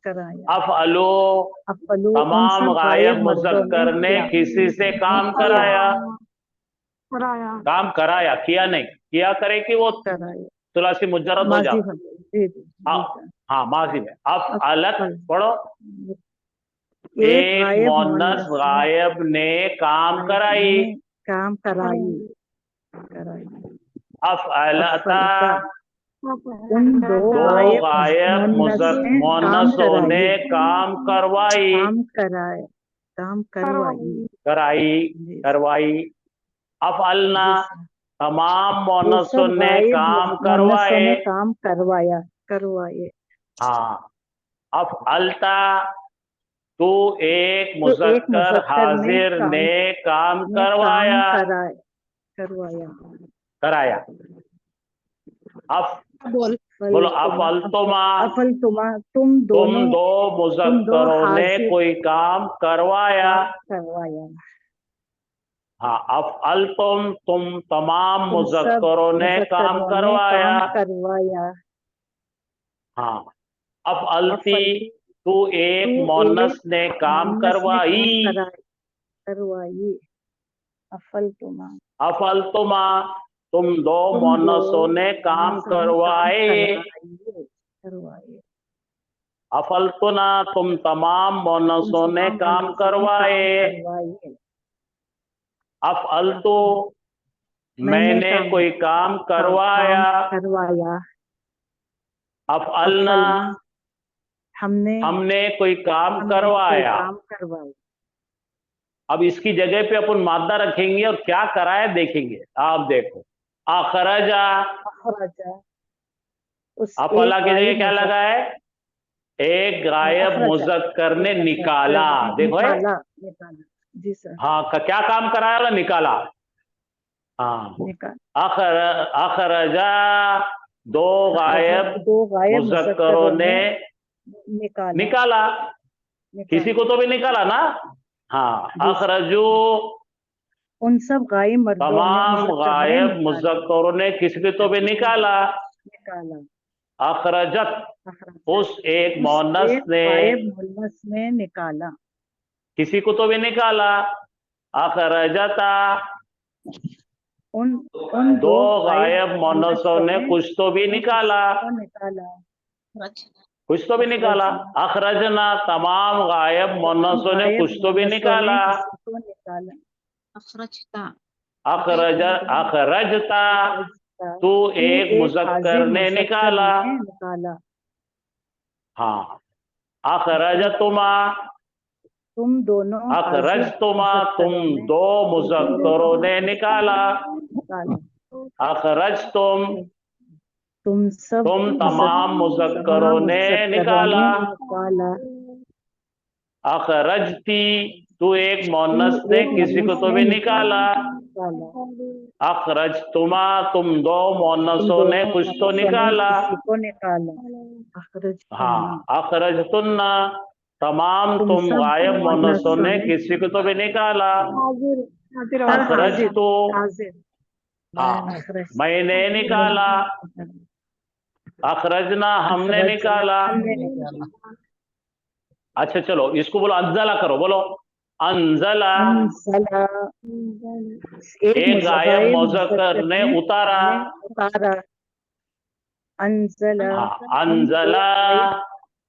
कराया। अफ़अलू, अफलू, उन तमाम सब गायब मर्दों मुज़क्कर ने किया। किसी से काम कराया। काम कराया, किया नहीं। किया करे कि वो कराया। सुलासी मुजर्रद हो माजी जाता। में। जी जी हाँ सर। हाँ, माजी में। अफ़अलत पढ़ो। एक गायब मुअन्नस गायब ने काम कराई। ने काम कराई। अफ़अलता, उन दो दो गायब मुअन्नसों ने काम करवाई। काम कराई, जी। करवाई। अफ़अलना, जी सर। तमाम वो मुअन्नसों सब ने गायब काम मुअन्नसों ने करवाए। काम करवाए। हाँ। अफ़अलता, तू एक तो एक मुज़क्कर मुज़क्कर हाजिर ने काम करवाया। करवाया। कराया। बोलो अफ़अलतुमा, तुम तुम दोनों दो मुज़क्करों ने हाजिर कोई काम करवाया। करवाया। हाँ, अफ़अलतुम, तुम तमाम तुम सब मुज़क्करों ने काम मुज़क्करों ने करवाया। काम करवाया। हाँ। अफ़अलती, अफ़अलती, तू एक तू मुअन्नस ने काम मुअन्नस ने करवाई। करवाई। अफ़अलतुमा, अफ़अलतुमा, तुम दो तुम मुअन्नसों दो ने काम मुअन्नसों ने करवाए। करवाए। अफ़अलतुना, तुम तमाम मुअन्नसों ने काम करवाए। करवाए। अफ़अलतु, मैंने मैंने कोई काम करवाया। करवाया। अफ़अलना, हमने कोई काम करवाया। काम करवाया। अब इसकी जगह पे अपन मादा रखेंगे और क्या कराया देखेंगे। आप देखो, अखरजा, अखरजा, उस अफ़अला की जगह गायब क्या लगा है? एक गायब अखरजा, मुज़क्कर ने निकाला। देखो है। निकाला। जी सर। हाँ, क्या काम कराया? निकाला। हाँ। अखरजा, दो गायब दो गायब मुज़क्करों ने निकाला। किसी को तो भी निकाला ना। हाँ। अखरजू, उन सब गायब मर्दों तमाम गायब मुज़क्करों ने किसी को तो भी निकाला। अखरजत, उस एक मुअन्नस ने मुअन्नस ने निकाला। किसी को तो भी निकाला। अखरजता, उन दो गायब मुअन्नसों ने कुछ तो भी निकाला। कुछ तो भी निकाला। अखरजना, तमाम गायब मुअन्नसों ने कुछ तो भी निकाला। अखरजता, तू एक मुज़क्कर ने निकाला। हाँ। अखरजतुमा, तुम दोनों अखरजतुमा, तुम दो मुज़क्करों ने निकाला। अखरजतुम, तुम तमाम मुज़क्करों ने निकाला। अखरजती, तू एक मुअन्नस ने किसी को तो भी निकाला। अखरजतुमा, तुम दो मुअन्नसों ने कुछ तो निकाला। हाँ। अखरजतुन्ना, तमाम तुम गायब मुअन्नसों ने किसी को तो भी निकाला। अखरजतु, हाँ, मैंने निकाला। अखरजना, हमने निकाला। अच्छा चलो, इसको बोलो अज्जला करो। बोलो अंजला, अंजला, एक गायब मुज़क्कर ने उतारा। उतारा। अंजला, हाँ, अंजला,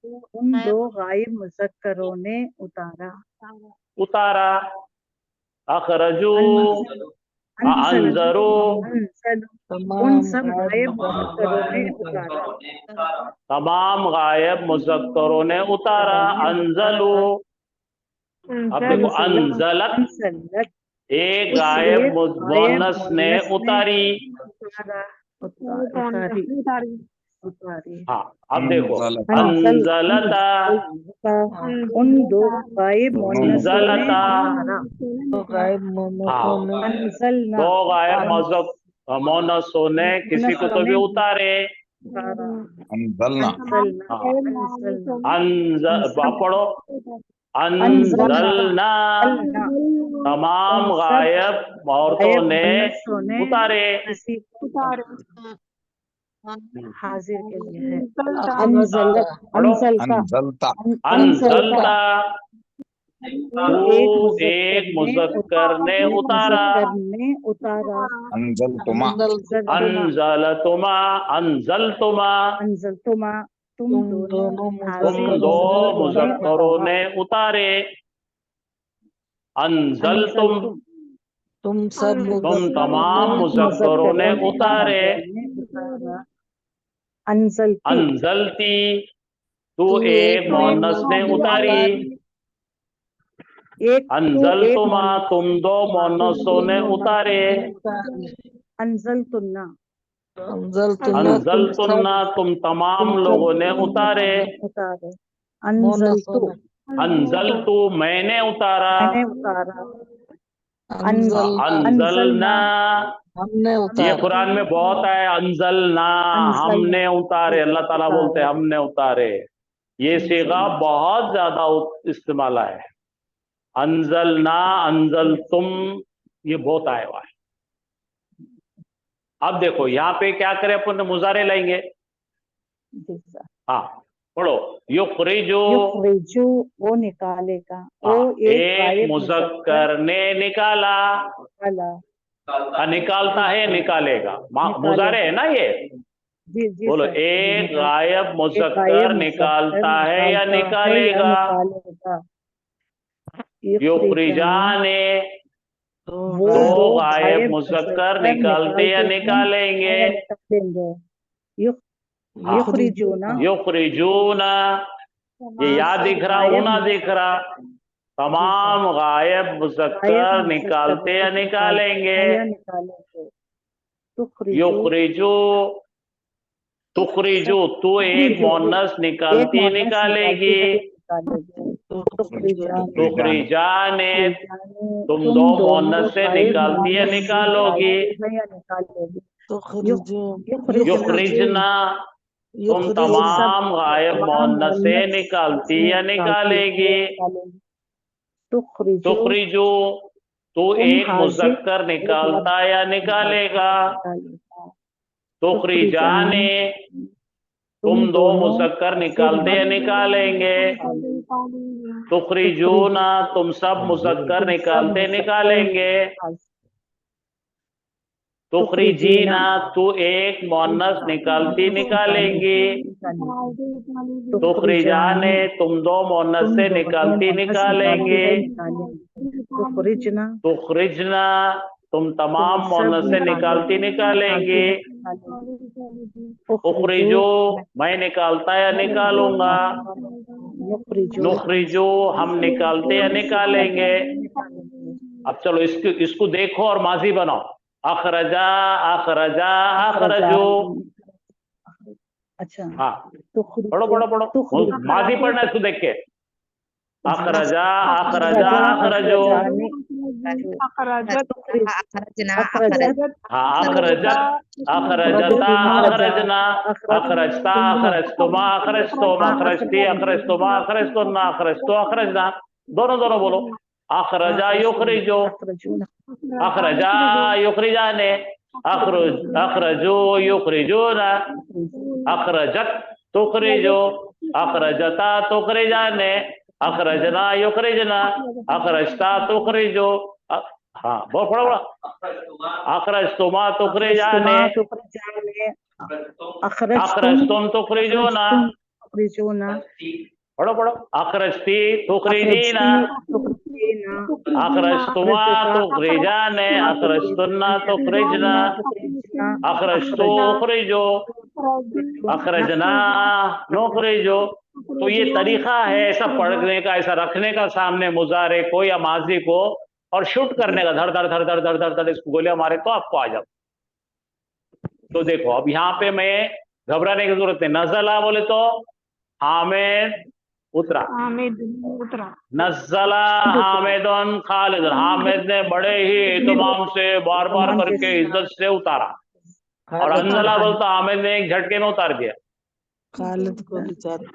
उन दो गायब मुज़क्करों ने उतारा। उतारा। अखरजू, अंजल, अंजरो, अंजल, उन तमाम सब गायब मुज़क्करों ने उतारा। तमाम गायब मुज़क्करों ने उतारा। अंजलू, अब देखो अंजलत, अंजलत, एक गायब मुअन्नस ने उतारी। उतारी। हाँ, अब देखो अंजलता, अंजलता, उन दो गायब मुअन्नसों ने अंजलता, उतारा। तो गायब मोहम्मदों ने अंजलना, दो गायब मुअन्नसों ने किसी को तो भी उतारे। उतारा। अंजलना, अंजलना, अंजलना, पढ़ो। अंजलना, अंजलना, तमाम उन सब गायब औरतों ने मुअन्नसों ने उतारे। किसी को हाजिर के लिए है। अंजलता, अंजलत, पढ़ो। अंजलता, अंजलता, अंजलता, तू एक मुज़क्कर ने उतारा। मुज़क्कर ने उतारा। अंजलतुमा, अंजलतुमा, अंजलतुमा, अंजलतुमा, तुम तुम दोनों दोनों तुम दो मुज़क्करों ने उतारे। अंजलतुम, तुम सब तुम तमाम मुज़क्करों ने उतारे। अंजलती, अंजलती, तू एक मुअन्नस ने उतारी। अंजलतुमा, तुम दो मुअन्नसों ने उतारे। अंजलतुन्ना, अंजलतुन्ना, तुम तमाम लोगों ने उतारे। उतारे। अंजलतु, अंजलतु, मैंने उतारा। मैंने उतारा। अंजलना, हमने ये उतारा। कुरान में बहुत है। अंजलना, हमने उतारे। अल्लाह ताला बोलते हैं हमने उतारे। ये सीगा बहुत ज्यादा इस्तेमाल है। अंजलना, अंजल तुम, ये बहुत आया हुआ है। अब देखो यहाँ पे क्या करें, अपन मुजारे लाएंगे। हाँ, पढ़ो। युखरिजु, युखरिजु, वो निकालेगा। वो एक एक गायब मुज़क्कर ने निकाला। निकालता है, निकालेगा, मुजारे है ना ये। जी जी बोलो, सर, जी, एक गायब मुज़क्कर मुज़क्कर निकालता है या निकालेगा। युखरिजाने, वो दो गायब मुज़क्कर निकालते या निकालेंगे। युखरिजूना, युखरिजूना, ये या दिख रहा, ऊना दिख रहा। तमाम गायब मुज़क्कर निकालते या निकालेंगे। युखरिजू, तुखरिजू, तू एक मुअन्नस निकालती निकालेगी। तुखरिजाने, तुम दो मुअन्नस से निकालती या निकालोगी। युखरिजना, तुम तमाम गायब मुअन्नस से निकालती या निकालेगी। तुखरिजू, तू एक मुज़क्कर निकालता या निकालेगा। तुखरिजाने, तुम दो मुज़क्कर निकालते या निकालेंगे। तुखरिजूना, तुम सब मुज़क्कर निकालते निकालेंगे। तुखरिजीना, तू एक मुअन्नस निकालती निकालेंगी। तुखरिजाने, तुम दो मुअन्नस से निकालती निकालेंगे। तुखरिजना, तुम तमाम मुअन्नस से निकालती निकालेंगे। उखरिजो, मैं निकालता या निकालूंगा। नुखरिजो, हम निकालते या निकालेंगे। अब चलो इसको देखो और माजी बनाओ। अखरजा, अखरजा, अखरजो। अच्छा, हाँ, पढ़ो पढ़ो पढ़ो, माजी पढ़ना इसको देख के। अखरजा, अखरजा, अखरजो। हाँ, अखरजत, अखरजता, अखरजना, अखरजता, अखरजतुमा, अखरजतुम, अखरजती, अखरजतुमा, अखरजतुन्ना, अखरजतो, अखरजना। दोनों दोनों बोलो। अखरजा युखरिजो, अखरजा युखरिजाने, अखरजो युखरिजोना, अखरजत तुखरिजो, अखरजता तुखरिजाने, अखरजना युखरिजना, अखरजता तुखरिजो, हाँ बहुत बड़ा अखरजतुमा तुखरिजाने, अखरजतुम तुखरिजोना, पढ़ो पढ़ो, अखरजती तुखरिजीना, अखरजतुमा तुखरिजाने, अखरजतुन्ना तुखरिजना, अखरजतो उखरिजो, अखरजना नौखरिजो। तो ये तरीका है ऐसा पढ़ने का, ऐसा रखने का सामने मुजारे को या माजी को, और शूट करने का, धड़ धड़ धड़ धड़ धड़ धड़ धड़ इसको गोलियां मारे तो आपको आ जाओ। तो देखो अब यहाँ पे मैं घबराने की जरूरत नहीं, नजला बोले तो हामिद उतरा, नजला हामिदुन खालिदुन, हामिद ने बड़े ही एहतमाम से बार बार करके इज्जत से उतारा, और अंजला बोलता हामिद ने एक झटके में उतार दिया। खालिद को बेचारे।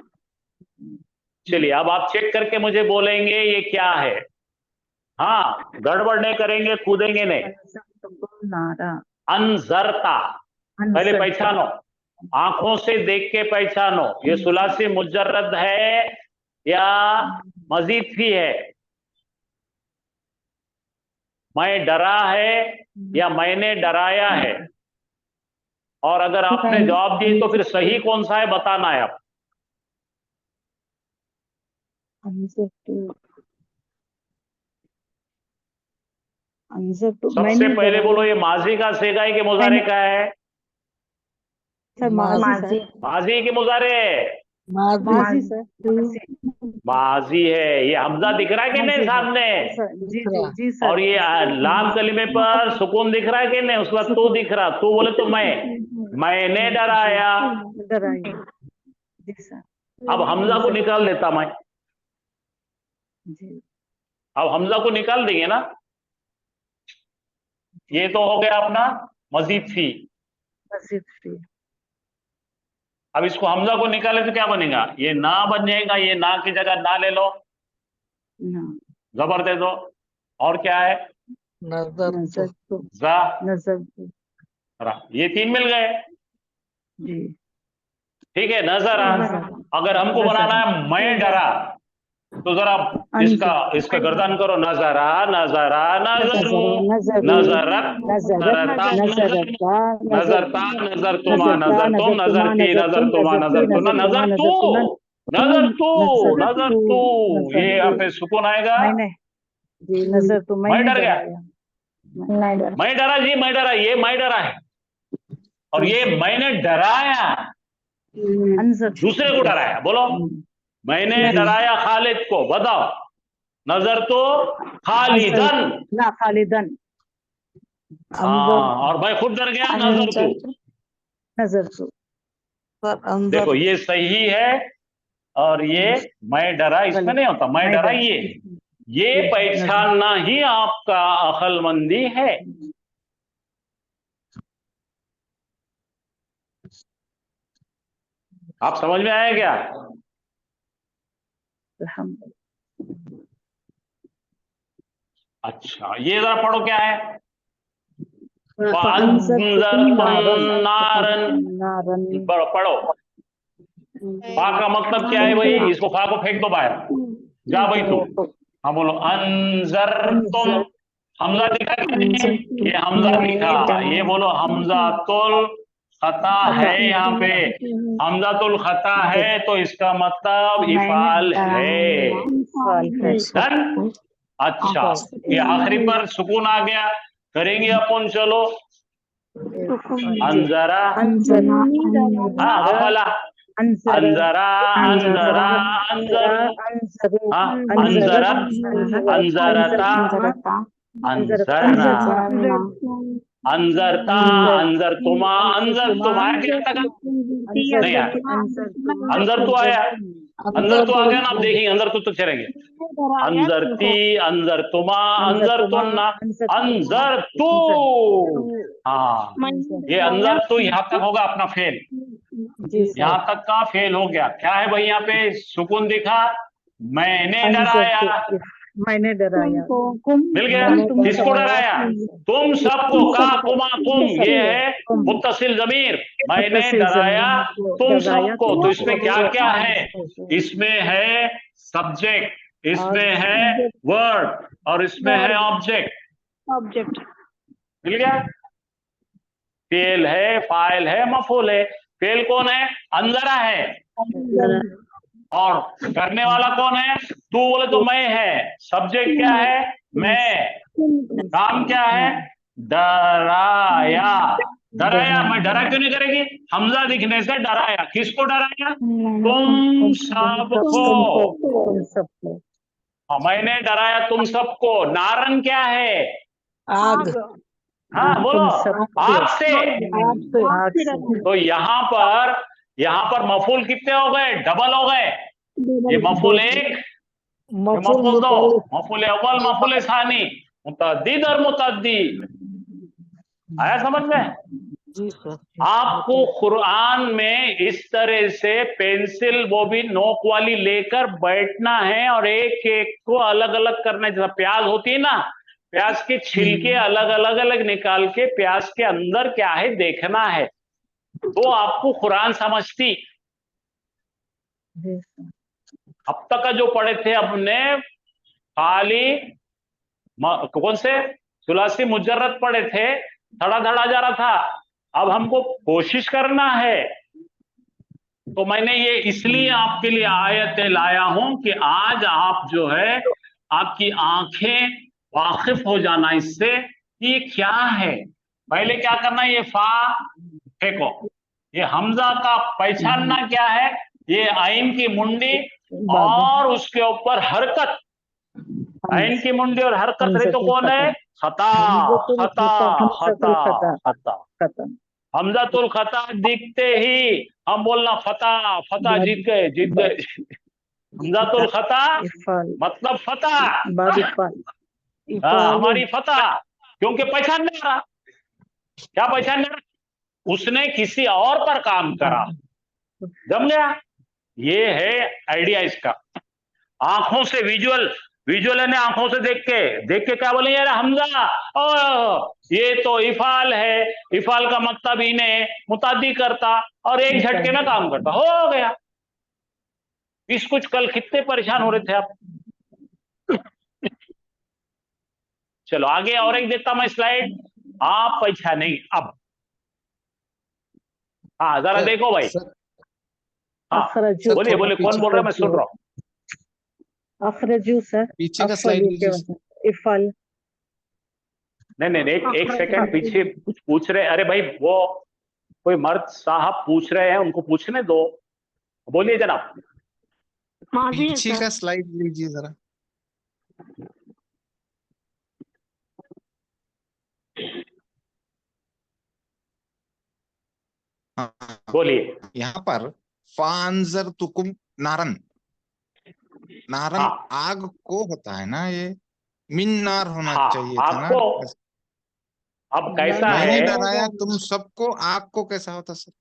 चलिए अब आप चेक करके मुझे बोलेंगे ये क्या है। हाँ, गड़बड़ नहीं करेंगे, कूदेंगे नहीं। अनजरता, पहले पहचानो, आंखों से देख के पहचानो, ये सुलासी मुजर्रद है या मजीद फी है, मैं डरा है या मैंने डराया है। और अगर आपने जवाब दिए तो फिर सही कौन सा है बताना है आप। सबसे पहले बोलो ये माजी का सेगा है कि मुजारे का है? माजी के मुजारे है? माजी है। ये हमजा दिख रहा है कि नहीं सामने? जी सर। और ये लाम कलिमे पर सुकून दिख रहा है कि नहीं? उसके बाद तू दिख रहा, तू बोले तो मैंने डराया। जी सर। अब हमजा को निकाल देता मैं, अब हमजा को निकाल देंगे ना। ये तो हो गया अपना मजीद फी। अब इसको हमजा को निकाले तो क्या बनेगा? ये ना बन जाएगा, ये ना की जगह ना ले लो, जबर दे दो, और क्या है? नजर जा, ये तीन मिल गए। ठीक है, नजरा। अगर हमको बनाना है मैं डरा, तो जरा इसका गर्दन करो, नजरा नजरा नजरू, नजरत नजरता नजरता, नजर तुमा नजर तुम, नजरती नजर तुमा नजर तुम, नजर तू नजर तू नजर तू। ये यहाँ पे सुकून आएगा। नजर तो मैं डर गया, मैं डरा जी, मैं डरा, ये मैं डरा है, और ये मैंने डराया, दूसरे को डराया। बोलो, मैंने डराया खालिद को, बताओ। नजर तो खालिदन, ना खालिदन। हाँ, और मैं खुद डर गया, नजर तो। देखो ये सही है, और ये मैं डरा इसमें नहीं होता, मैं डरा ये पहचानना ही आपका अक्लमंदी है। आप समझ में आया क्या? अच्छा, ये जरा पढ़ो क्या है। पढ़ो। फा का मतलब क्या है भाई? इसको फा को फेंक दो बाहर, जा भाई तू। हाँ बोलो, अंजर तुम। हमजा दिखा कि नहीं? ये हमजा दिखा, ये बोलो हमजा तुल खता है। यहाँ पे हमजा तुल खता है, तो इसका मतलब इफाल है। डन? अच्छा, ये आखिरी पर सुकून आ गया, करेंगे अपन। चलो, अंजरा, हाँ अफला, अंजरा अंजरा अंजर, हाँ अंजरत अंजरता अंजरना, अंजरता अंजर तुमा अंजर तुम आया क्या तक? नहीं आया। अंजर तो आया, अंदर तो आ गया ना। आप देखेंगे अंदर तो चलेंगे। अंजरती अंजर तुमा अंजर तुन्ना अंजर तू। हाँ, ये अंजर तो यहाँ तक होगा अपना फेल, यहाँ तक का फेल हो गया। क्या है भाई? यहाँ पे सुकून दिखा, मैंने डराया, मैंने डराया मिल गया। किसको डराया? तुम सबको, का कुमा कुम, ये है मुत्तसिल जमीर। मैंने डराया तुम सबको। तो इसमें क्या क्या है? इसमें है सब्जेक्ट, इसमें है वर्ड और इसमें है ऑब्जेक्ट। मिल गया। फेल है, फाइल है, मफूल है। फेल कौन है? अंजरा है। और करने वाला कौन है? तू बोले तो मैं है। सब्जेक्ट क्या है? मैं। काम क्या है? डराया। डराया, मैं डरा क्यों नहीं करेगी? हमजा दिखने से डराया। किसको डराया? तुम सबको। मैंने डराया तुम सबको। नारन क्या है? आग। हाँ बोलो। आग से। आग से। तो यहाँ पर मफूल कितने हो गए? डबल हो गए। ये मफूल एक, ये मफूल दो, मफूल अव्वल, मफूल सानी, मुतअद्दिद और मुतअद्दी। आया समझ में? जी सर। आपको कुरान में इस तरह से पेंसिल वो भी नोक वाली लेकर बैठना है और एक एक को अलग अलग करना है। जैसा प्याज होती है ना, प्याज के छिलके अलग अलग निकाल के प्याज के अंदर क्या है देखना है। तो आपको कुरान समझती। अब तक का जो पढ़े थे अपने खाली कौन से सुलासी मुजर्रद पढ़े थे, धड़ा धड़ा जा रहा था। अब हमको कोशिश करना है। तो मैंने ये इसलिए आपके लिए आयतें लाया हूं कि आज आप जो है आपकी आंखें वाकिफ हो जाना इससे कि ये क्या है। पहले क्या करना है? ये फा फेंको। ये हमजा का पहचानना क्या है? ये आइन की मुंडी और उसके ऊपर हरकत। आइन की मुंडी और हरकत रहे तो कौन है? खता। खता खता खता। हमजातुल खता दिखते ही हम बोलना फता, फता, जीत गए, जीत गए। हमजातुल खता मतलब फता। हमारी फता, क्योंकि पहचान नहीं रहा। क्या पहचान नहीं रहा? उसने किसी और पर काम करा। जम गया? ये है आइडिया इसका। आंखों से विजुअल, विजुअल यानी आंखों से देख के क्या बोले यार हमजा, ओ ये तो इफाल है, इफाल का मतलब इन्हें मुतादी करता और एक झटके में काम करता। हो गया। इस कुछ कल कितने परेशान हो रहे थे आप। चलो आगे और एक देता मैं स्लाइड। आप पहचाने अब। हाँ जरा देखो भाई। हाँ बोलिए बोलिए, कौन बोल रहा है? मैं सुन रहा हूँ। अफरजू सर। पीछे का स्लाइड लीजिए। इफल। नहीं, एक सेकंड पीछे कुछ पूछ रहे। अरे भाई वो कोई मर्द साहब पूछ रहे हैं, उनको पूछने दो। बोलिए जनाब। पीछे का स्लाइड लीजिए जरा। हाँ, बोलिए। यहाँ पर फांजर तुकुम नारन। नारन हाँ। आग को होता है ना, ये मिन्नार होना हाँ चाहिए था ना। आपको अब कैसा मैंने है? डराया तुम सबको, आग को कैसा होता सर?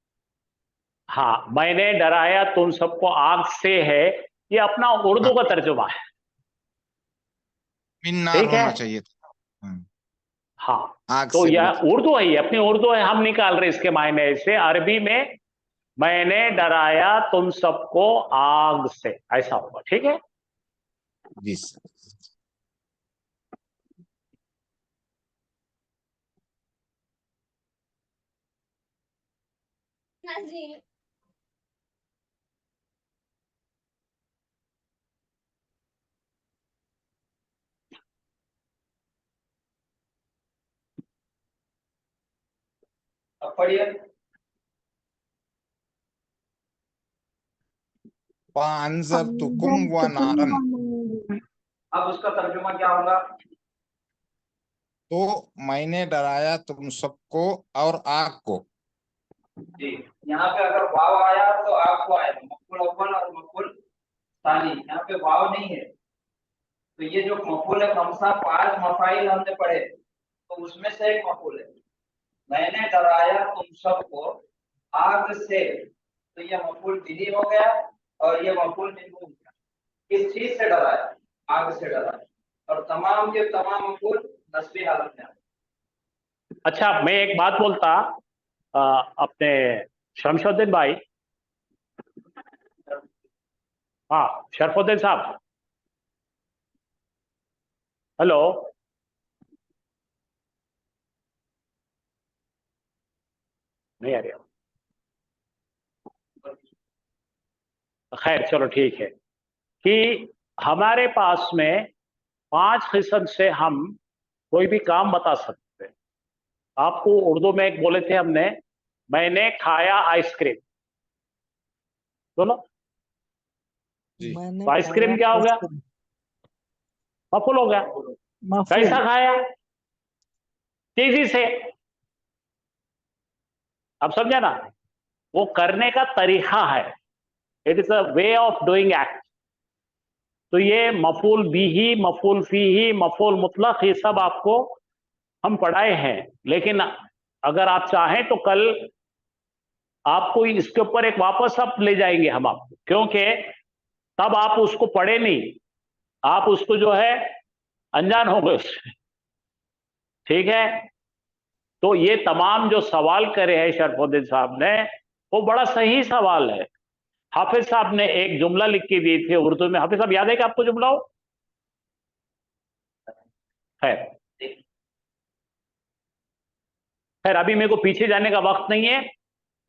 हाँ मैंने डराया तुम सबको आग से है, ये अपना उर्दू का तर्जुमा है। मिन्नार ठीक है। होना चाहिए था। हाँ आग तो से यह बोलते। उर्दू है, अपनी उर्दू है, हम निकाल रहे इसके मायने से। अरबी में मैंने डराया तुम सबको आग से, ऐसा होगा। ठीक है। जी सर। अब पढ़िए। फांजर तुकुम व नारन। अब उसका तर्जुमा क्या होगा? तो मैंने डराया तुम सबको और आग को। जी, यहाँ पे अगर वाव आया तो आपको आएगा मफूल अव्वल और मफूल सानी। यहाँ पे वाव नहीं है, तो ये जो मफूल है खमसा, 5 मफाइल हमने पढ़े, तो उसमें से एक मफूल है। मैंने डराया तुम सबको आग से, तो ये मफूल बिही हो गया और ये मफूल बिही हो गया। किस चीज से डराया? आग से डराया। और तमाम के तमाम मफूल नस्बी हालत में आते हैं। अच्छा, मैं एक बात बोलता अपने शमशुद्दीन भाई, हाँ शरफुद्दीन साहब, हेलो, नहीं आ रही? खैर चलो ठीक है कि हमारे पास में 5 किस्म से हम कोई भी काम बता सकते हैं। आपको उर्दू में एक बोले थे हमने, मैंने खाया आइसक्रीम, बोलो जी। मैंने तो आइसक्रीम क्या हो गया? आइसक्रीम। मफूल हो गया। मफूल। कैसा खाया? तेजी से। अब समझा ना, वो करने का तरीका है, it is a way of doing act. तो ये मफूल बिही, मफूल फीही, मफूल मुतलक, ये सब आपको हम पढ़ाए हैं। लेकिन अगर आप चाहें तो कल आपको इसके ऊपर एक वापस आप ले जाएंगे हम आपको, क्योंकि तब आप उसको पढ़े नहीं, आप उसको जो है अनजान हो गए उससे। ठीक है, तो ये तमाम जो सवाल करे हैं शरफुद्दीन साहब ने, वो बड़ा सही सवाल है। हाफिज साहब ने एक जुमला लिख के दी थी उर्दू में, हाफिज साहब याद है कि आपको जुमला हो? खैर खैर अभी मेरे को पीछे जाने का वक्त नहीं है।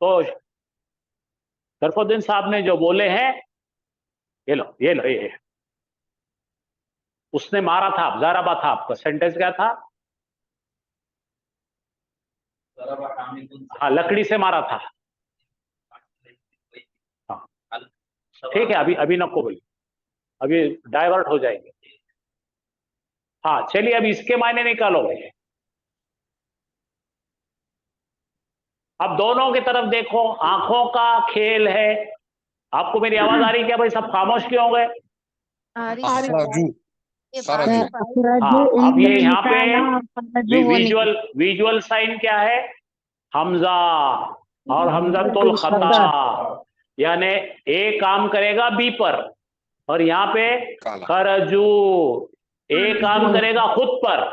तो शरफुद्दीन साहब ने जो बोले हैं, ये लो ये लो ये, उसने मारा था, ज़राबा था, आपका सेंटेंस क्या था? हाँ, लकड़ी से मारा था। हाँ ठीक है, अभी अभी नको बोलिए, अभी डाइवर्ट हो जाएंगे। हाँ चलिए, अब इसके मायने निकालोगे। अब दोनों की तरफ देखो, आंखों का खेल है। आपको मेरी आवाज आ रही क्या भाई? सब खामोश क्यों हो गए? अखराजू, सर खराजू। हाँ, अब ये यहाँ पे जो वो विजुअल विजुअल साइन क्या है? हमजा और हमजतुल खता, यानी ए काम करेगा बी पर, और यहाँ पे काला। खरजू ए काम करेगा खुद पर।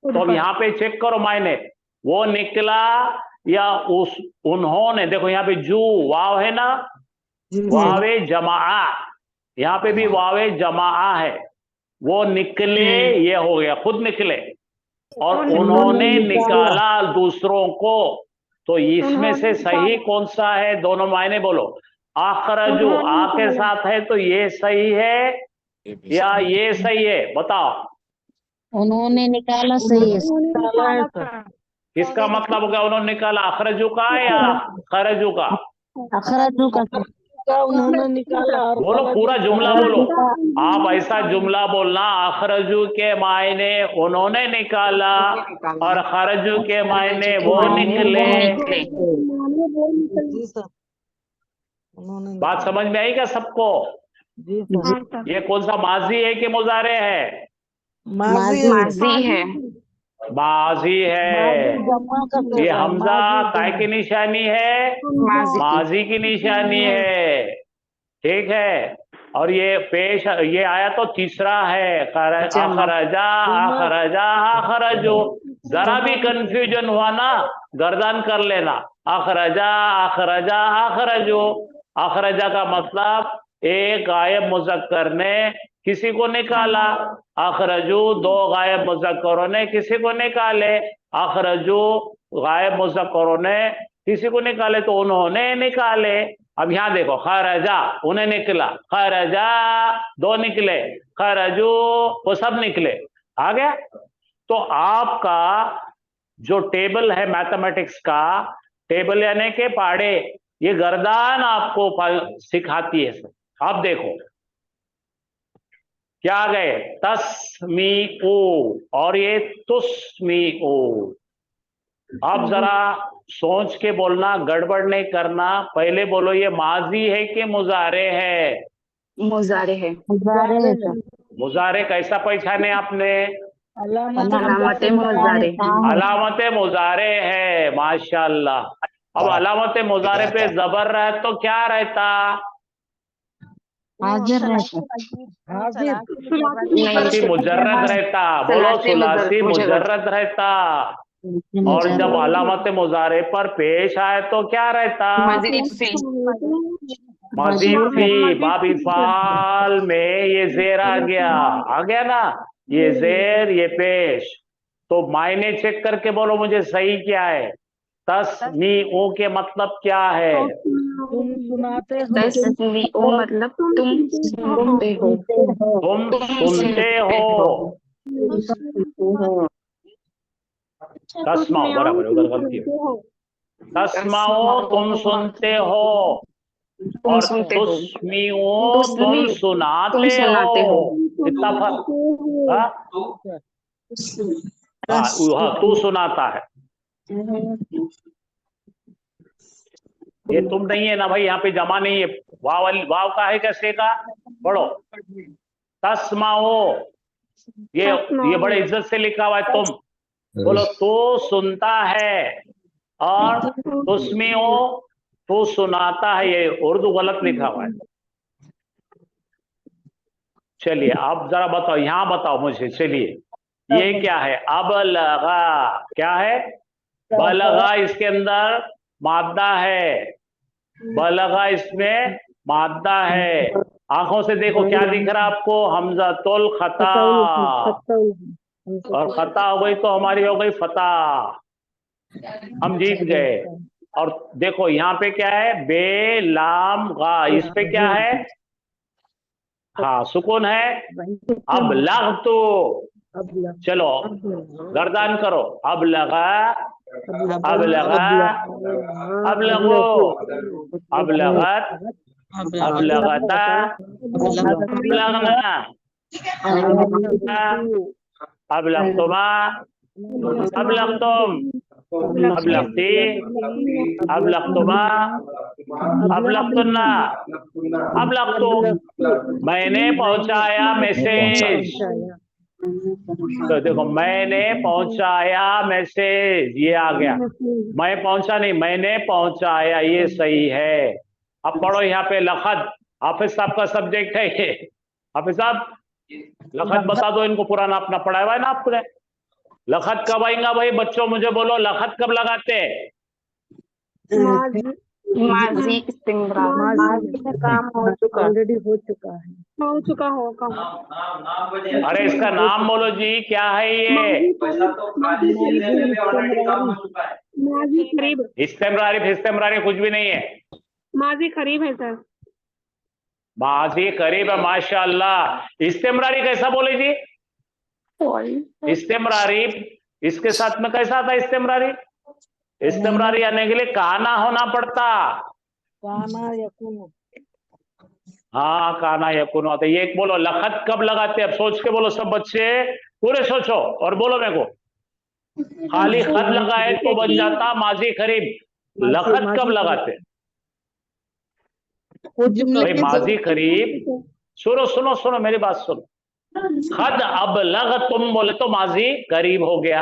तो अब यहाँ पे चेक करो मायने, वो निकला या उस उन्होंने, देखो यहाँ पे जू वाव है ना, वावे जमा, यहाँ पे भी वावे जमा है, वो निकले, ये हो गया खुद निकले, और उन्होंने निकाला दूसरों को। तो इसमें से सही कौन सा है? दोनों मायने बोलो। आखरजू आ के साथ है तो ये सही है या ये सही है? बताओ, उन्होंने निकाला सही है। निकाला है सर। किसका मतलब हो गया उन्होंने निकाला? अखरजू का या खरजू का? अखराजू का उन्होंने निकाला और बोलो, पूरा जुमला बोलो। आप ऐसा जुमला बोलना, अखरजू के मायने उन्होंने निकाला और खरजू के मायने वो निकले। जी सर, उन्होंने बात समझ में आई क्या सबको? जी सर। ये कौन सा माजी है कि मुजारे है? माजी है। माजी है। जमा का ये सर, हमजा माजी काय की निशानी है? माजी की निशानी है। ठीक है, और ये पेश, ये आया तो तीसरा है, अखरजा अखरजा अखरजो। जरा भी कंफ्यूजन हुआ ना, गर्दन कर लेना, अखरजा अखरजा अखरजो। अखरजा का मतलब एक गायब मुज़क्कर ने किसी को निकाला, अखरजू दो गायब मुज़क्करों ने किसी को निकाले, अखरजू गायब मुज़क्करों ने किसी को निकाले, तो उन्होंने निकाले। अब यहां देखो, खरजा उन्हें निकला, खरजा दो निकले, खरजू वो सब निकले। आ गया? तो आपका जो टेबल है मैथमेटिक्स का, टेबल यानी के पहाड़े, ये गर्दान आपको सिखाती है। आप देखो क्या गए, तस्मी ओ और ये तुस्मी ओ। आप जरा सोच के बोलना, गड़बड़ नहीं करना। पहले बोलो ये माजी है कि मुजारे है? मुजारे है। मुजारे कैसा पहचाने आपने? अलामत मुजारे। अलामत मुजारे है, माशाल्लाह। अब अलामत मुजारे पे जबर रहे तो क्या रहता? हाजिर रहता हाजिर सुलासी मुजर्रद रहता, बोलो सुलासी मुजर्रद रहता। और जब अलामत मुजारे पर पेश आए तो क्या रहता? मजीद फी बाबी फाल में ये जेर आ गया ना, ये जेर ये पेश। तो मायने चेक करके बोलो मुझे सही क्या है। तस्मीओ के मतलब क्या है? तुम सुनाते हो तस्मीओ मतलब तुम सुनते हो। तुम सुनते हो। तस्माओ बराबर है, उधर गलती है। तस्माओ तुम सुनते हो, और तुस्मीओ तुम सुनाते हो। इतना फर्क। हाँ हाँ, तू सुनाता है। ये तुम नहीं है ना भाई, यहाँ पे जमा नहीं है। वाव का है कैसे का? पढ़ो। तस्माओ, ये बड़े इज्जत से लिखा हुआ है। तुम बोलो तो सुनता है, और तुस्मीओ तो सुनाता है। ये उर्दू गलत लिखा हुआ है। चलिए आप जरा बताओ, यहां बताओ मुझे। चलिए ये क्या है? अब लगा क्या है? बलगा इसके अंदर मादा है, बलगा इसमें मादा है। आंखों से देखो क्या दिख रहा है आपको? हमजातुल खता, और खता हो गई तो हमारी हो गई फतह, हम जीत गए। और देखो यहाँ पे क्या है? बे लाम गा, इस पे क्या है? हाँ सुकून है। अब लग तो चलो गर्दान करो। अब लगा, अब लगा, अब लगो, अब लगत, अब लगाता, अब लगना, अब लगतुमा, अब लगतुम, अब लगती, अब लगतुमा, अब लगतुन्ना, अब लगतुम। मैंने पहुंचाया मैसेज। तो देखो मैंने पहुंचाया मैसेज, ये आ गया। मैं पहुंचा नहीं, मैंने पहुंचाया, ये सही है। अब पढ़ो यहाँ पे लखत। हाफिज साहब का सब्जेक्ट है ये। हाफिज साहब लखत बता दो इनको, पुराना अपना पढ़ा हुआ है ना आपने। लखत कब आएगा भाई बच्चों? मुझे बोलो लखत कब लगाते हैं? माजी इस्तिमरार काम हो चुका, ऑलरेडी हो चुका है। नाम बजे। अरे इसका नाम बोलो जी, क्या है ये? पैसा तो खाली सीधे में ऑलरेडी काम हो चुका है। माजी करीब, इस्तेमरारी कुछ भी नहीं है। माजी करीब है सर। माजी करीब है, माशाअल्लाह। इस्तेमरारी कैसा बोले जी? इस्तेमरारी इसके साथ में कैसा था? इस्तेमरारी, इस्तेमरारी आने के लिए काना होना पड़ता। काना यकुन, हाँ काना यकुन होता। ये एक बोलो लखत कब लगाते? अब सोच के बोलो सब बच्चे, पूरे सोचो और बोलो मेरे को। खाली खत लगाए तो बन जाता माजी करीब। लखत कब लगाते भाई? माजी करीब। सुनो सुनो सुनो मेरी बात सुनो। खद अब लग तुम बोले तो माजी करीब हो गया।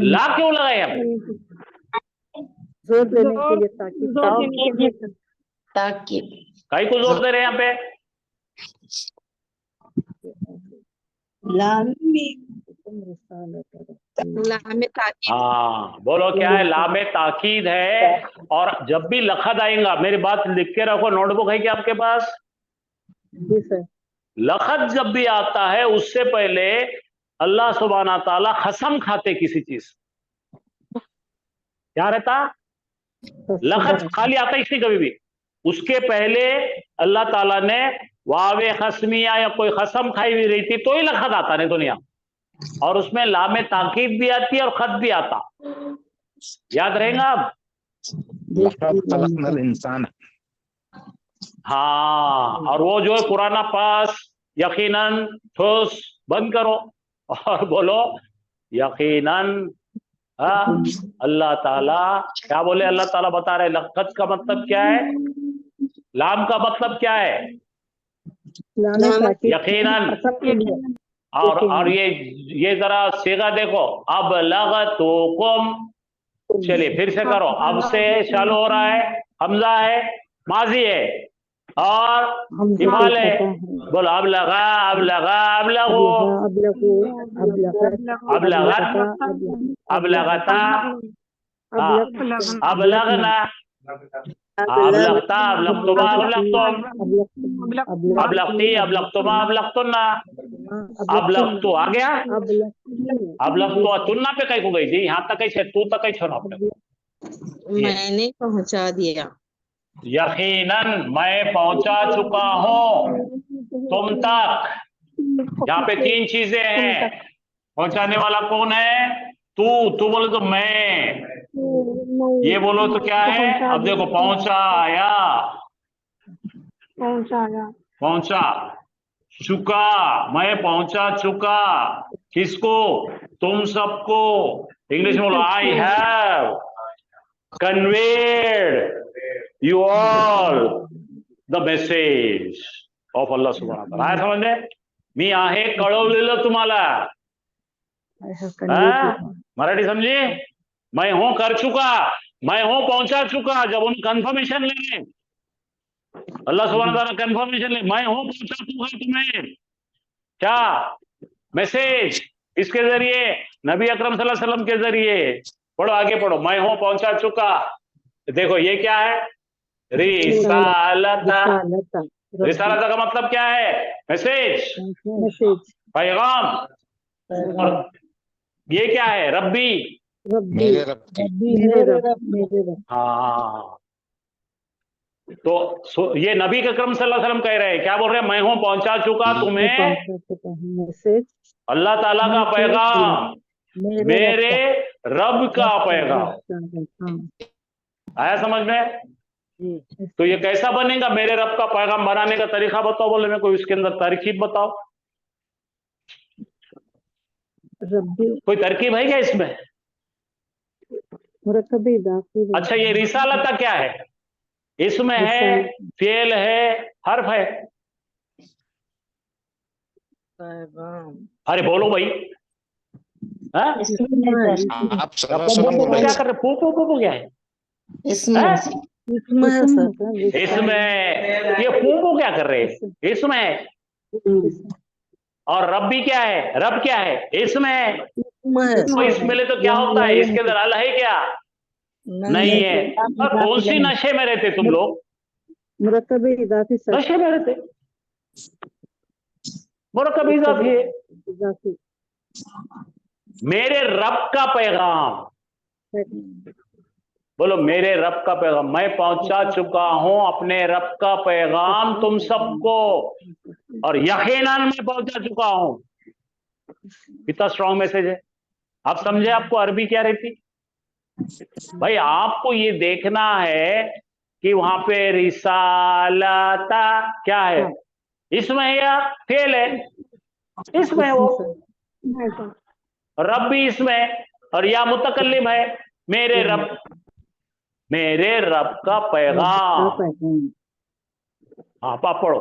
ला क्यों लगाए हम? जोर देने के लिए, ताकि कहीं को जोर दे रहे हैं यहाँ पे? हाँ बोलो क्या है? लामे ताकीद है। और जब भी लखत आएगा, मेरी बात लिख के रखो, नोटबुक है क्या आपके पास? जी सर। लखत जब भी आता है उससे पहले अल्लाह सुब्हाना ताला कसम खाते किसी चीज। क्या रहता? लखत खाली आता इसलिए कभी भी, उसके पहले अल्लाह ताला ने वावे खसमिया या कोई कसम खाई हुई रही थी तो ही लखत आता, नहीं दुनिया। और उसमें लामे ताकीद भी आती है और खत भी आता। याद रहेगा अब? लक़द खलक़नल इंसान। हाँ, और वो जो है पुराना पास यकीनन ठोस बंद करो और बोलो यकीनन। अल्लाह ताला क्या बोले? अल्लाह ताला बता रहे लखत का मतलब क्या है, लाम का मतलब क्या है? यकीनन। और ये जरा सीगा देखो, अब लगतुकुम। चलिए फिर से करो। अब से चालू हो रहा है, हमजा है, माजी है। और हमसे हिमालय पता है। बोलो अब लगा अब लगा अब लगो अब लगो, अब लगा, अब लगा अब लगाता अब हाँ, लग, अब लगना अब लगता अब लगतुमा अब लगतुम अब लगती अब लगतुमा अब लगतुन्ना अब लगतु आ गया अब लगतु तुन्ना पे कहीं को गई थी यहाँ तक कैसे तू तक कैसे ना अपने मैंने पहुंचा दिया। यकीनन मैं पहुंचा चुका हूँ तुम तक। यहाँ पे तीन चीजें हैं। पहुंचाने वाला कौन है? तू बोले तो मैं, ये बोलो तो क्या है? अब देखो पहुंचाया पहुंचा चुका, मैं पहुंचा चुका किसको? तुम सबको। इंग्लिश में बोलो I have conveyed you all the message of Allah सुब्हानहू व तआला। आहे समजले? मी आहे कळवलेलं तुम्हाला। मराठी समझी? मैं हूं कर चुका, मैं हूं पहुंचा चुका। जब उन कंफर्मेशन लेंगे अल्लाह सुब्हानहू व तआला कंफर्मेशन ले, मैं हूं पहुंचा चुका तुम्हें क्या मैसेज, इसके जरिए नबी अकरम सल्लल्लाहु अलैहि वसल्लम के जरिए। पढ़ो आगे पढ़ो, मैं हूं पहुंचा चुका। देखो ये क्या है? रिसालता। रिसालता का मतलब क्या है? मैसेज, पैगाम। और ये क्या है? रब्बी, मेरे रब की। हाँ। तो ये नबी के अकरम सल्लल्लाहु अलैहि वसल्लम कह रहे हैं, क्या बोल रहे हैं? मैं हूं पहुंचा चुका तुम्हें मैसेज, अल्लाह ताला का पैगाम, मेरे रब का पैगाम। आया समझ में? तो ये कैसा बनेगा? मेरे रब का पैगाम बनाने का तरीका बताओ। बोले मेरे को इसके अंदर तरकीब बताओ। कोई तरकीब है क्या इसमें? अच्छा ये रिसालता क्या है? इसमें है, फेल है, हर्फ है। अरे बोलो भाई, हाँ? आप सरसम बोलो। क्या कर रहे? पू क्या है इसमें इसमें? ये पू क्या कर रहे हैं? इसमें। और रब भी क्या है? रब क्या है? इसमें। तो इसमें ले तो क्या होता है? इसके अंदर अल है क्या? नहीं है। और कौन सी नशे में रहते तुम लोग? नशे में रहते। मुरक्कब इजाफी है। मेरे रब का पैगाम, बोलो मेरे रब का पैगाम। मैं पहुंचा चुका हूं अपने रब का पैगाम तुम सबको, और यकीनन मैं पहुंचा चुका हूं। कितना स्ट्रॉन्ग मैसेज है। आप समझे आपको अरबी क्या रहती? भाई आपको ये देखना है कि वहां पे रिसालता क्या है, इसमें है या फेल है? इसमें वो रब भी इसमें, और या मुतकल्लिम है मेरे रब, मेरे रब का पैगाम। हाँ पढ़ो,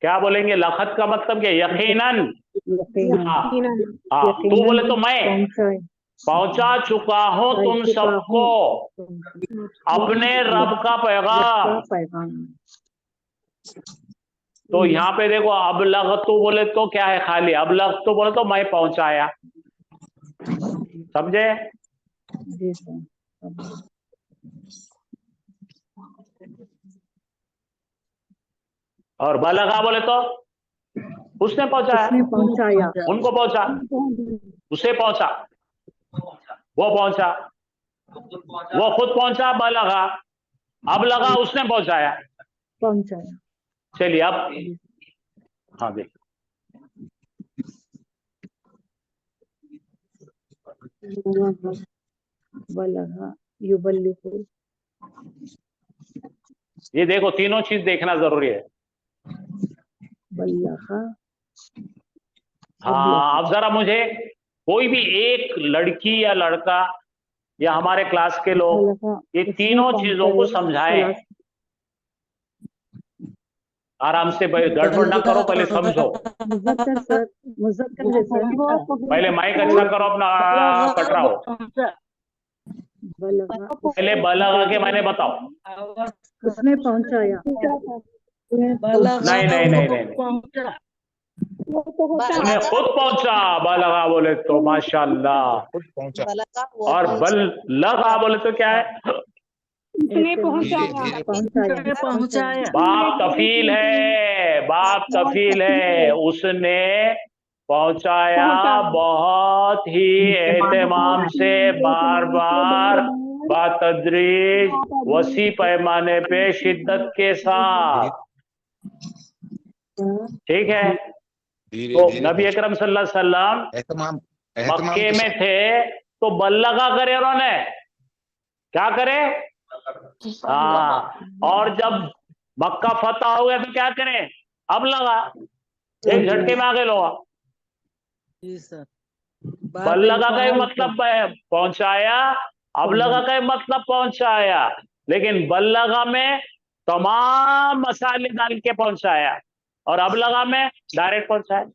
क्या बोलेंगे? लखत का मतलब क्या? यकीनन। हाँ तू बोले तो मैं पहुंचा चुका हूं तुम सबको अपने रब का पैगाम। तो यहाँ पे देखो, अब लग तो बोले तो क्या है? खाली अब लग तो बोले तो मैं पहुंचाया। समझे? और बलगा बोले तो उसने पहुंचाया, उनको पहुंचा, उसे पहुंचा, वो पहुंचा, वो खुद पहुंचा, बलगा। अब लगा उसने पहुंचाया। चलिए अब हाँ देख, ये देखो तीनों चीज देखना जरूरी है। हाँ अब जरा मुझे कोई भी एक लड़की या लड़का या हमारे क्लास के लोग ये तीनों चीजों को समझाएं। आराम से, गड़बड़ ना करो, पहले समझो। पहले माइक अच्छा करो, अपना कटराओ। पहले बलगा के मैंने बताओ। उसने पहुंचाया, नहीं नहीं नहीं नहीं, पहुंचा वो तो होता है उन्हें खुद पहुंचा, बलगा बोले तो माशाल्लाह, खुद पहुंचा, और बल लगा बोले तो क्या है? उसने धीरे पहुंचाया धीरे पहुंचाया पहुंचाया बाप कफील है, बाप कफील है, उसने पहुंचाया बहुत ही एहतमाम से, बार बार बातदरीज, वसी पैमाने पे, शिद्दत के साथ। ठीक है, धीरे तो धीरे नबी पहुंचा। अकरम सल्लल्लाहु अलैहि वसल्लम एहतमाम मक्के के में साथ। थे तो बल लगा करे उन्होंने, क्या करे? हाँ, और जब मक्का फतह हो गया तो क्या करें? अब लगा, एक झटके में आगे लोगा। जी सर बल लगा का ही मतलब है पहुंचाया, अब लगा का ही मतलब पहुंचाया, लेकिन बल लगा में तमाम मसाले डाल के पहुंचाया, और अब लगा में डायरेक्ट पहुंचाया।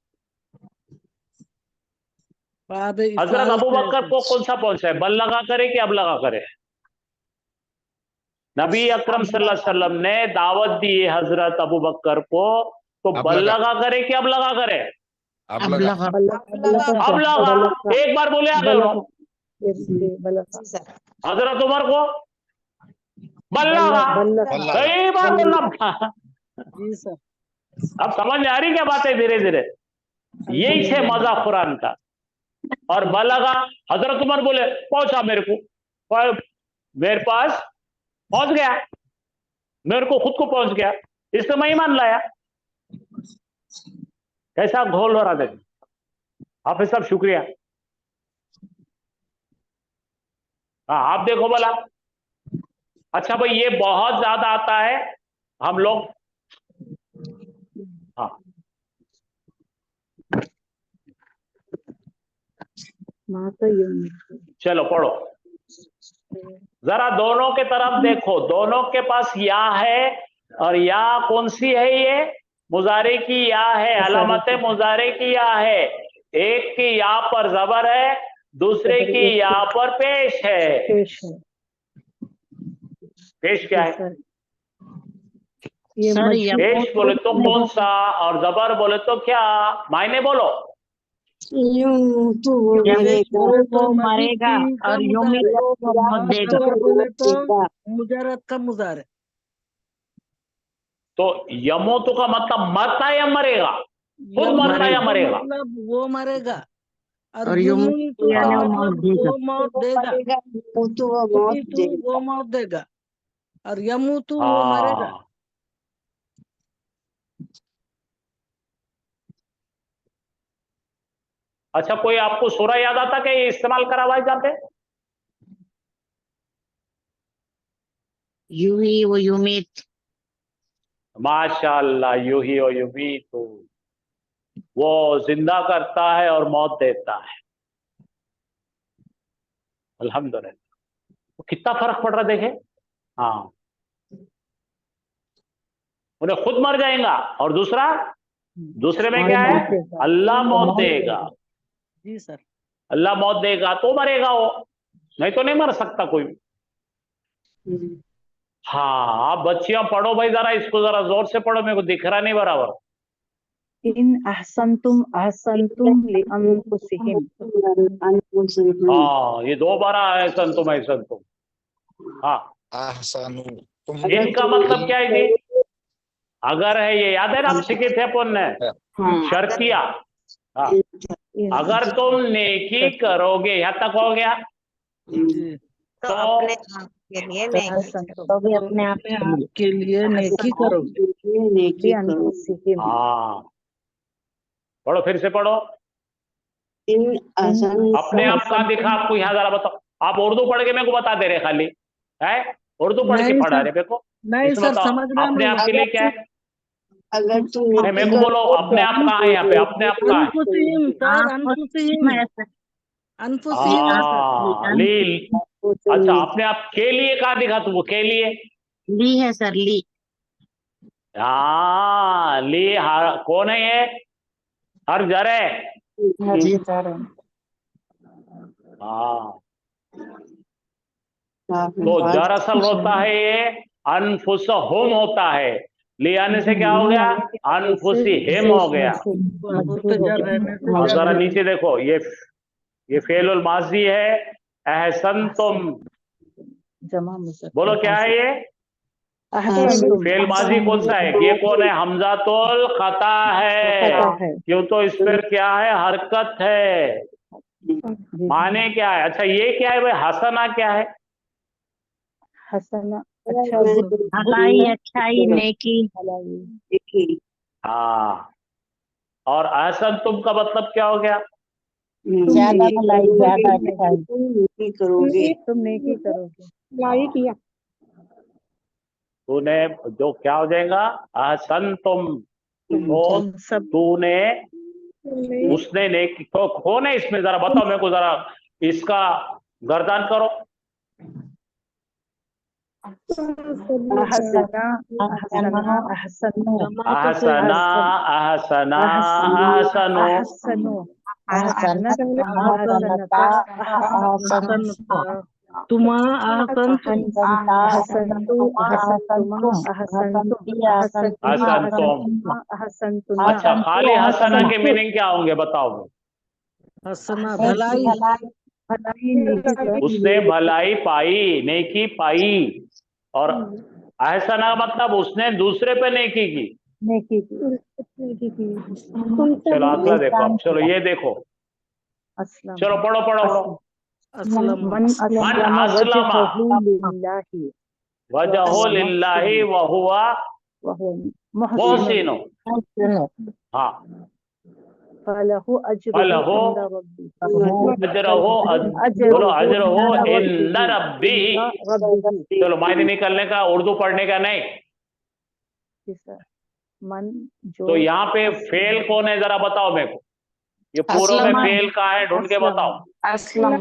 हजरत अबू बकर को कौन सा पहुंचा है, बल लगा करे कि अब लगा करे? नबी अकरम सल्लल्लाहु अलैहि वसल्लम ने दावत दी है हजरत अबू बकर को, तो अब बल लगा। लगा करे कि अब लगा करे? अब लगा। अब लगा, एक बार बोले आ गए उन्होंने। हजरत उमर को बल लगा, कई बार बोलना। जी सर अब समझ में आ रही क्या बात है? धीरे धीरे यही से मजा कुरान का। और बल लगा, हजरत उमर बोले पहुंचा मेरे को, मेरे पास पहुंच गया, मेरे को खुद को पहुंच गया, इससे मैं ईमान लाया। कैसा घोल हो रहा देखो हाफिज साहब, शुक्रिया। हाँ आप देखो बोला। अच्छा भाई, ये बहुत ज्यादा आता है हम लोग। हाँ चलो पढ़ो जरा, दोनों के तरफ देखो, दोनों के पास या है, और या कौन सी है? ये मुजारे की या है, अलामत मुजारे की या है। एक की या पर जबर है, दूसरे की या पर पेश है। पेश क्या है? पेश बोले तो कौन सा, और जबर बोले तो क्या? मायने बोलो। वो मरेगा और यूमी को मौत देगा। बोले तो मुजारत का मुजार है। तो यमोतु का मतलब मरता या मरेगा? खुद मरता या मरेगा? मतलब वो मरेगा, और युमुतु यानी वो मौत देगा। वो मौत देगा, वो मौत देगा, और यमुतु वो मरेगा। हाँ, अच्छा कोई आपको सूरा याद आता क्या ये इस्तेमाल करा हुआ है जहाँ पे? यूही वो युमीत। माशाअल्लाह, यूही और युमीतु, वो जिंदा करता है और मौत देता है। अल्हम्दुलिल्लाह, तो कितना फर्क पड़ रहा है देखे। हाँ, उन्हें खुद मर जाएगा, और दूसरे में क्या है? अल्लाह मौत देगा। जी सर अल्लाह मौत देगा तो मरेगा वो, नहीं तो नहीं मर सकता कोई भी। हाँ, आप बच्चियां पढ़ो भाई, जरा इसको जरा जोर से पढ़ो, मेरे को दिख रहा नहीं बराबर। इन अहसनतुम लिअनफुसिहिम। हाँ, ये दो बार आया संतुम है संतुम। हाँ, ahsanu, तुम इनका मतलब क्या है जी? अगर है, ये याद है ना, आप सीखे थे अपन ने शर्तिया। हाँ, अगर तुम नेकी करोगे, यहाँ तक हो गया, जी तो अपने आप के लिए नेकी करोगे। हाँ, पढ़ो फिर से पढ़ो। अपने आप कहाँ दिखा आपको, यहाँ जरा बताओ। आप उर्दू पढ़ के मेरे को बता दे रहे खाली है, उर्दू पढ़ के नहीं पढ़ा सर, रहे मेरे को। नहीं इसमें सर, बताओ समझना अपने नहीं। आप के लिए क्या है? अगर तुम नहीं, मेरे को बोलो अपने आप कहाँ है, यहाँ पे अपने आप कहाँ है? अनफुसिहिम सर, अनफुसिहिम, अनफुसिहिम है सर। हाँ, ली। अच्छा, अपने आप के लिए कहाँ दिखा तुमको? के लिए ली है सर, ली। हाँ, ली। कौन है ये? हर जर है। जी सर। हाँ, तो दरअसल होता है ये अनफुसहुम होता है, ले आने से क्या हो गया? अनफुसिहिम हो गया। और जरा नीचे देखो, ये फेलुल माजी है, अहसनतुम। बोलो क्या है ये? फेल माजी कौन सा है? ये कौन है? हमजातुल खता है। क्यों? तो इस पर क्या है? हरकत है। माने क्या है? अच्छा ये क्या है भाई? हसना क्या है? हसना भलाई, अच्छाई, नेकी। हाँ, और अहसन तुम का मतलब क्या हो गया? ज्यादा भलाई, ज्यादा अच्छाई। नेकी करोगे, तुम नेकी करोगे। लाई किया। तूने जो क्या हो जाएगा? अहसन तुम, तो सब तूने, उसने नेकी। तो कौन है इसमें? जरा बताओ मेरे को, जरा इसका गर्दान करो। अहसना, अहसना, अहसनो, अहसना, अहसना, अहसनो। तुमा ahsan हसनतुम। अच्छा, खाली हसना के मीनिंग क्या होंगे बताओ? हसना भलाई, उसने भलाई पाई, नेकी पाई। और अहसना मतलब उसने दूसरे पे नेकी की। चलो अगला देखो आप। चलो ये देखो, चलो पढ़ो पढ़ो पढ़ो। मन अस्लमा वजहु लिल्लाहि व हुवा मुहसिन। हाँ, फलहु अजरहु, बोलो अजरहु इंद रब्बी। चलो मायने निकलने का, उर्दू पढ़ने का नहीं। तो यहाँ पे फेल कौन है? जरा बताओ मेरे को। ये पूर्व में फेल का है, ढूंढ के बताओ। अस्लमा।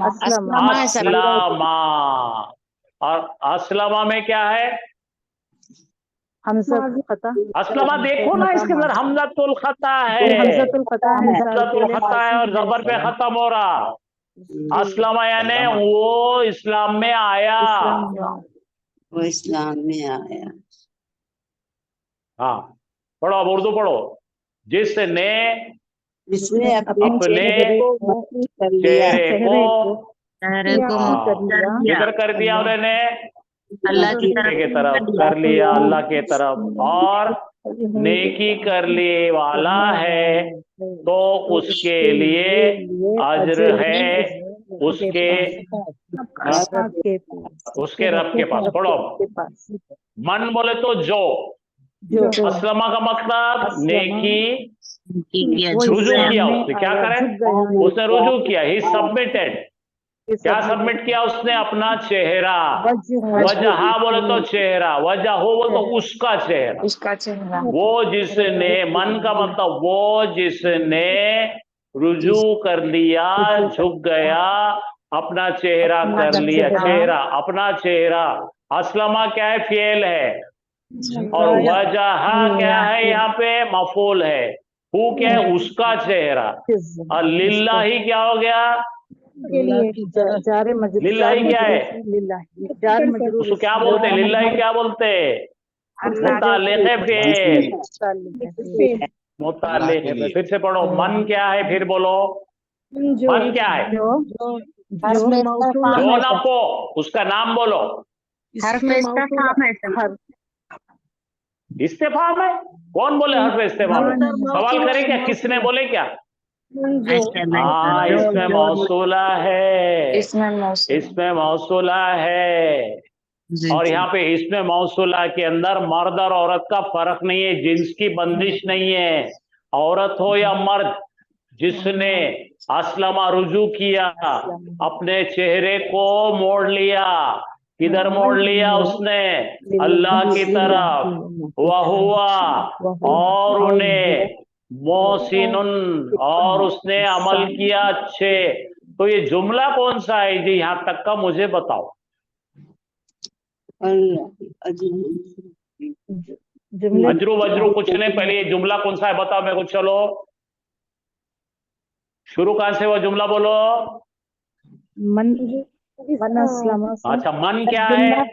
और अस्लमा में क्या है? अस्लमा देखो ना, इसके अंदर हमजतुल खता है। हमजतुल खता है और जबर पे खत्म हो रहा। अस्लमा यानी वो इस्लाम में आया। वो इस्लाम में आया। हाँ, पढ़ो, अब उर्दू पढ़ो। जिसने अपने चेहरे को किधर कर दिया? उन्होंने अल्लाह की तरफ कर लिया, अल्लाह के तरफ। और नेकी कर लिए वाला है तो उसके लिए अज्र है उसके रब के पास। पढ़ो, मन बोले तो जो, अस्लमा का मतलब नेकी रुजू किया। उसने क्या करे? उसने रुजू किया, ही सबमिटेड। क्या सबमिट किया उसने? अपना चेहरा। वजहा बोले तो चेहरा, वजह हो वो तो उसका चेहरा। वो जिसने, मन का मतलब वो जिसने रुजू कर लिया, झुक गया, अपना चेहरा कर लिया। चेहरा, अपना चेहरा। अस्लमा क्या है? फेल है। और वजहा क्या है? यहाँ पे मफूल है। हु क्या है? उसका चेहरा। और लिल्लाही क्या हो गया? लिल्लाही क्या है? उसको क्या बोलते हैं? लिल्लाही क्या बोलते हैं? मुताल्लिक़ फेल, मुताल्लिक़ फेल। फिर से पढ़ो, मन क्या है? फिर बोलो, मन क्या है? जो ना पो, उसका नाम बोलो। इस्तेफाम है? कौन बोले हर्फ इस्तेफाम है? सवाल करे क्या? किसने बोले क्या? हाँ, इसमें मौसूला है, इसमें मौसूला है। और यहाँ पे इसमें मौसूला के अंदर मर्द और औरत का फर्क नहीं है, जिन्स की बंदिश नहीं है। औरत हो या मर्द, जिसने अस्लमा रुजू किया, अपने चेहरे को मोड़ लिया। किधर मोड़ लिया उसने? अल्लाह की तरफ। वह हुआ, और उन्हें मोहसिनुन, और उसने अमल किया अच्छे। तो ये जुमला कौन सा है जी? यहां तक का मुझे बताओ। अजरू वजरू कुछ नहीं, पहले ये जुमला कौन सा है बताओ मेरे को। चलो शुरू कहां से हुआ जुमला बोलो। मन अच्छा, मन क्या है?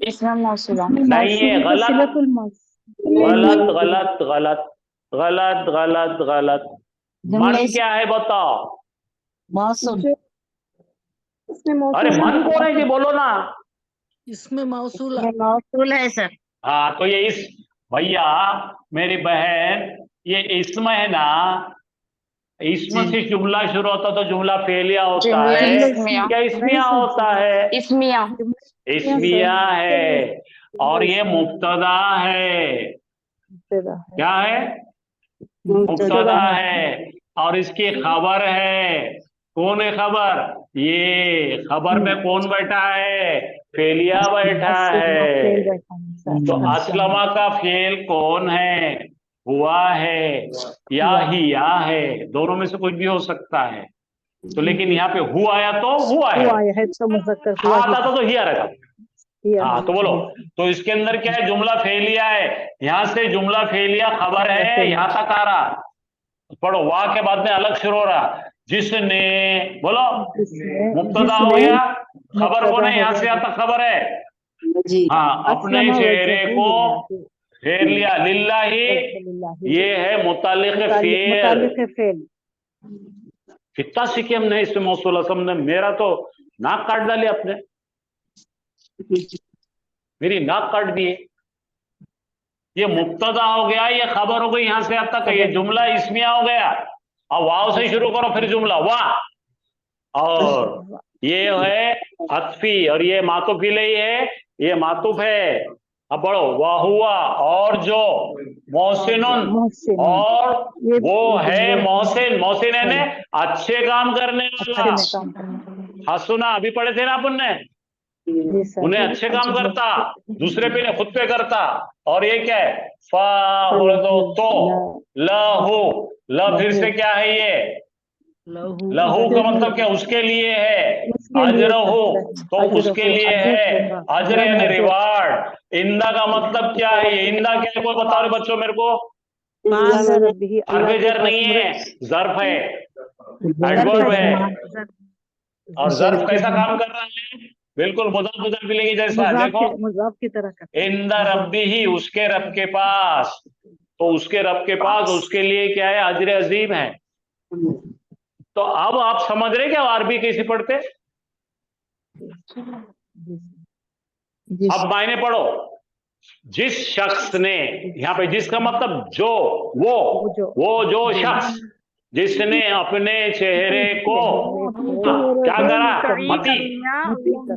इसमें मौसूला नहीं है, गलत। गलत गलत गलत गलत गलत गलत। मन क्या है बताओ? मौसम। इसमें अरे मौसूल मन कौन है जी, बोलो ना। इसमें मौसूल ये मौसूल है सर। हाँ तो ये इस भैया मेरी बहन, ये इसम है ना, इसम से जुमला शुरू होता तो जुमला फेलिया होता जुमला है इस्मिया। क्या इसमिया होता है? इस्मिया। इसमिया है। और ये मुब्तदा है। क्या है? मुब्तदा है। और इसकी खबर है। कौन है खबर? ये खबर में कौन बैठा है? फेलिया बैठा है। तो असलमा का फेल कौन है? हुआ है या हिया है, दोनों में से कुछ भी हो सकता है। तो लेकिन यहाँ पे हु आया तो हुआ है, हाँ आता तो हिया रहेगा। हाँ तो बोलो, तो इसके अंदर क्या है? जुमला फेलिया है। यहाँ से जुमला फेलिया खबर है, यहाँ तक आ रहा। पढ़ो, वाह के बाद में अलग शुरू हो रहा। जिसने, बोलो, मुब्तदा हो गया, खबर कौन है? यहाँ से यहाँ तक खबर है। जी हाँ, अपने चेहरे को फेर लिया, लिल्लाही, ये है मुतालिक फेल। कितना सीखे हमने इसमें मौसूल असम ने। मेरा तो नाक काट डाली आपने, मेरी नाक काट दी। ये मुब्तदा हो गया, ये खबर हो गई, यहां से अब तक ये जुमला इसमिया हो गया। अब वाव से शुरू करो, फिर जुमला वाह। और ये है अतफी, और ये मातुफ इलैही है, ये मातुफ है। अब बढ़ो, वाह हुआ, और जो मोहसिनुन, और वो है मोहसिन। मोहसिन यानी अच्छे काम करने वाला। हाँ सुना, अभी पढ़े थे ना अपन ने, उन्हें अच्छे काम करता, दूसरे पे खुद पे करता। और ये क्या है? फा बोले तो लहू, ल फिर से क्या है? ये लहू का मतलब क्या? उसके लिए है। अजरहू तो उसके लिए है, अजर यानी रिवार्ड। इंदा का मतलब क्या है? ये इंदा क्या है? कोई बताओ रे बच्चों मेरे को। हरफ नहीं है, जर्फ है, एडवर्ब है। और जर्फ कैसा काम कर रहा है? बिल्कुल मुजाफ मुजाफ मिलेगी जैसा। देखो, की तरह इंदा रब्बी ही, उसके रब के पास। तो उसके रब के पास, उसके लिए क्या है? अजर अजीम है। तो अब आप समझ रहे क्या अरबी कैसे पढ़ते? अब मायने पढ़ो। जिस शख्स ने, यहाँ पे जिसका मतलब जो, वो जो शख्स जिसने अपने चेहरे को क्या करा?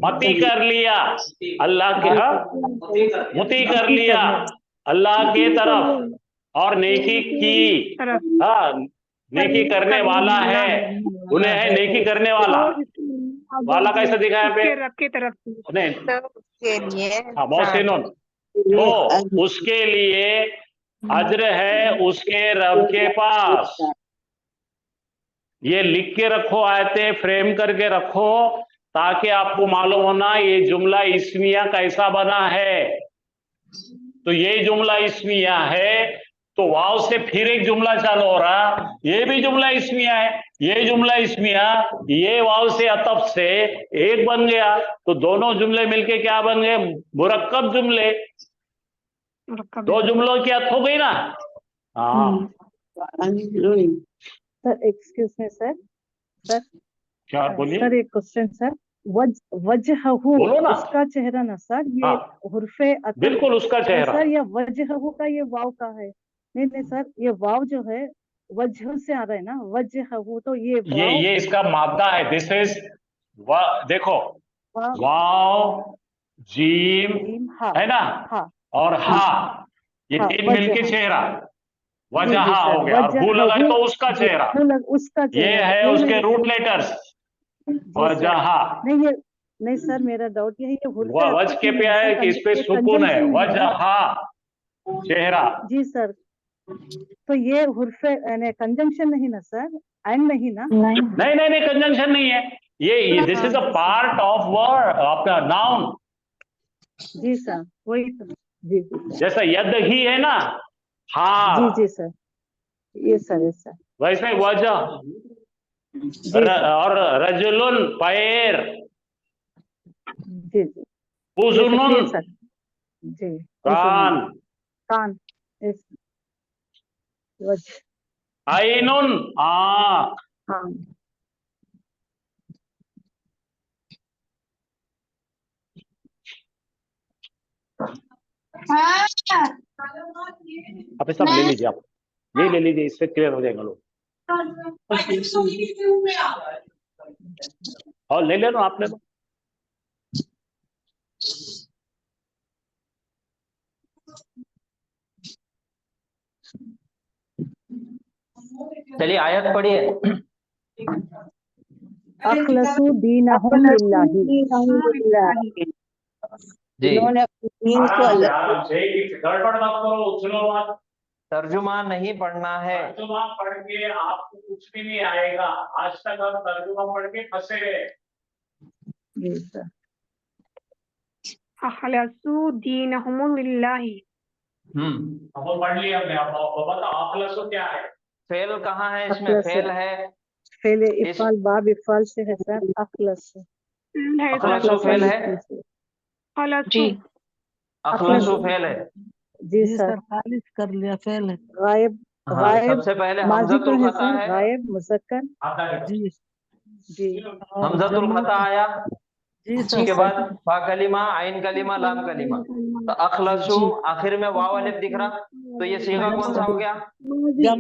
मती कर लिया अल्लाह के, मुती कर लिया अल्लाह के तरफ, और नेकी की। हाँ, नेकी करने वाला है, उन्हें है नेकी करने वाला। वाला कैसा दिखा है यहाँ पे? रब की तरफ नहीं, हाँ मोहसिनुन, तो उसके लिए अज्र है उसके रब के पास। ये लिख के रखो, आयतें फ्रेम करके रखो, ताकि आपको मालूम होना ये जुमला इस्मिया कैसा बना है। तो ये जुमला इस्मिया है, तो वाव से फिर एक जुमला चालू हो रहा, ये भी जुमला इस्मिया है। ये जुमला इस्मिया, ये वाव से अतफ से एक बन गया। तो दोनों जुमले मिलके क्या बन गए? मुरक्कब जुमले। दो जुमलों की अर्थ हो गई ना। हाँ सर एक्सक्यूज मी सर। क्या बोलिए? सर एक क्वेश्चन सर। वजहहू बोलो ना। उसका चेहरा ना सर, ये हाँ, हुर्फे अतफ बिल्कुल उसका चेहरा। सर, या वजहहू का ये वाव का है? नहीं नहीं सर, ये वाव जो है वजह से आ रहा है ना, वजहहू, तो ये ये इसका मादा है। दिस इज, देखो, वाव जीम है ना, और हा, ये तीन मिलके चेहरा वजहा हो गया। और हू लगा तो उसका चेहरा, उसका ये है उसके रूट लेटर्स वजहा। नहीं ये नहीं सर, मेरा डाउट ये है, ये वज के पे है कि इस पे सुकून है, वजहा चेहरा। जी सर, तो ये हुर्फे कंजंक्शन नहीं ना सर, एंड नहीं ना? नहीं नहीं नहीं, कंजंक्शन नहीं है ये this is a part of word, आपका नाउन। जी सर, वही तो। जी जैसा यद ही है ना, हाँ जी सर, ये सर वैसे वजह। और रजुलुन पैर, जी उज़ुनुन सर, जी कान, इस वजह आइनुन आँख, हाँ आप सब ले लीजिए, आप ये ले लीजिए, इससे क्लियर हो जाएगा लोग। और ले लो आप, ले लो। चलिए आयत पढ़िए। अखलसू दीनहुम लिल्लाही। जी इन्होंने अपनी दीन को अल्लाह आराम से, गड़बड़ मत करो, उछलो मत। तर्जुमा नहीं पढ़ना है। तर्जुमा पढ़ के आपको कुछ भी नहीं आएगा। आज तक हम तर्जुमा पढ़ के फंसे गए। जी सर। अखलसू दीनहुम लिल्लाही। अब पढ़ लिया हमने। अब बताओ अखलसू क्या है? फेल कहाँ है इसमें? अखलस फेल है, फेल इफाल बाब इफाल से है सर। अखलस अखलसू फेल है। जी अखलसू फेल है। जी सर। खालिज कर लिया, फेल है। गायब हाँ, गायब सबसे पहले माजी तो हमजतुल है खता सर। है। गायब मुज़क्कर। जी जी हमजतुल खता आया, जी उसके बाद फा कलिमा, आइन कलिमा, लाम कलिमा। तो अखलसू आखिर में वाव अलिफ दिख रहा, तो ये सीगा कौन सा हो गया?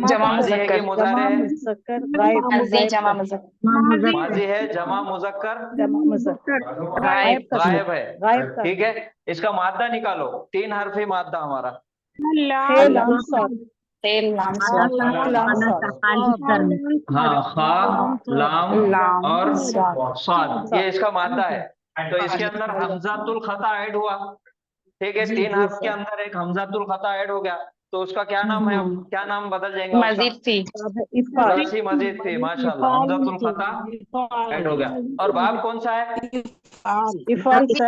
जमा माजी है कि मुजारे है? मुज़क्कर गायब जमा मुज़क्कर। माजी है, जमा मुज़क्कर, जमा मुज़क्कर गायब का गायब है। गायब का ठीक है, इसका मादा निकालो। 3 हरफी मादा हमारा। खे लाम साद। हाँ, खा, लाम और स्वाद, ये इसका मादा है। तो इसके अंदर हमजातुल खता ऐड हुआ। ठीक है, 3 हर्फ के अंदर एक हमजातुल खता ऐड हो गया, तो उसका क्या नाम है? क्या नाम बदल जाएगा? मजीद थी। इफाल रसी मजीद थी। माशाल्लाह, हमजातुल खता ऐड हो गया। और बाब कौन सा है? इफाल सर।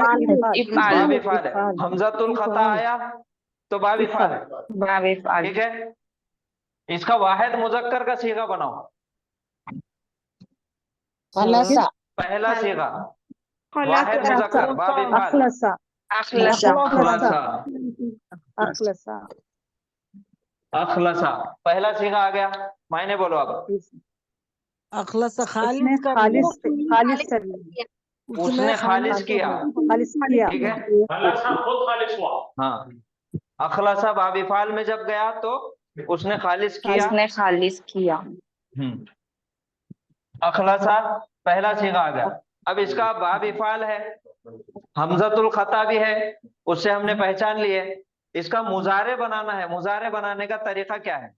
इफाल। बाब इफाल है। हमजातुल खता आया तो बाब इफाल है। बाब ठीक है, इसका वाहिद मुजक्कर का सीगा बनाओ। पहला सीगा वाहिद मुजक्कर, बाब इफाल। अखलसा अखलसा, अखलसा अखलसा पहला सीगा आ गया। मायने बोलो अब। अखलस उसने खालिज कर खालिस लिया। खालिस कर लिया। उसने खालिज किया। खालिस किया। ठीक है, खलसा खुद खालिस हुआ। हाँ, अखलसा बाब इफाल में जब गया तो उसने खालिस किया। उसने खालिज किया। अखलसा पहला सीगा आ गया। अब इसका बाब इफाल है, हमजतुल खता भी है, उससे हमने पहचान लिए। इसका मुजारे बनाना है। मुजारे बनाने का तरीका क्या है?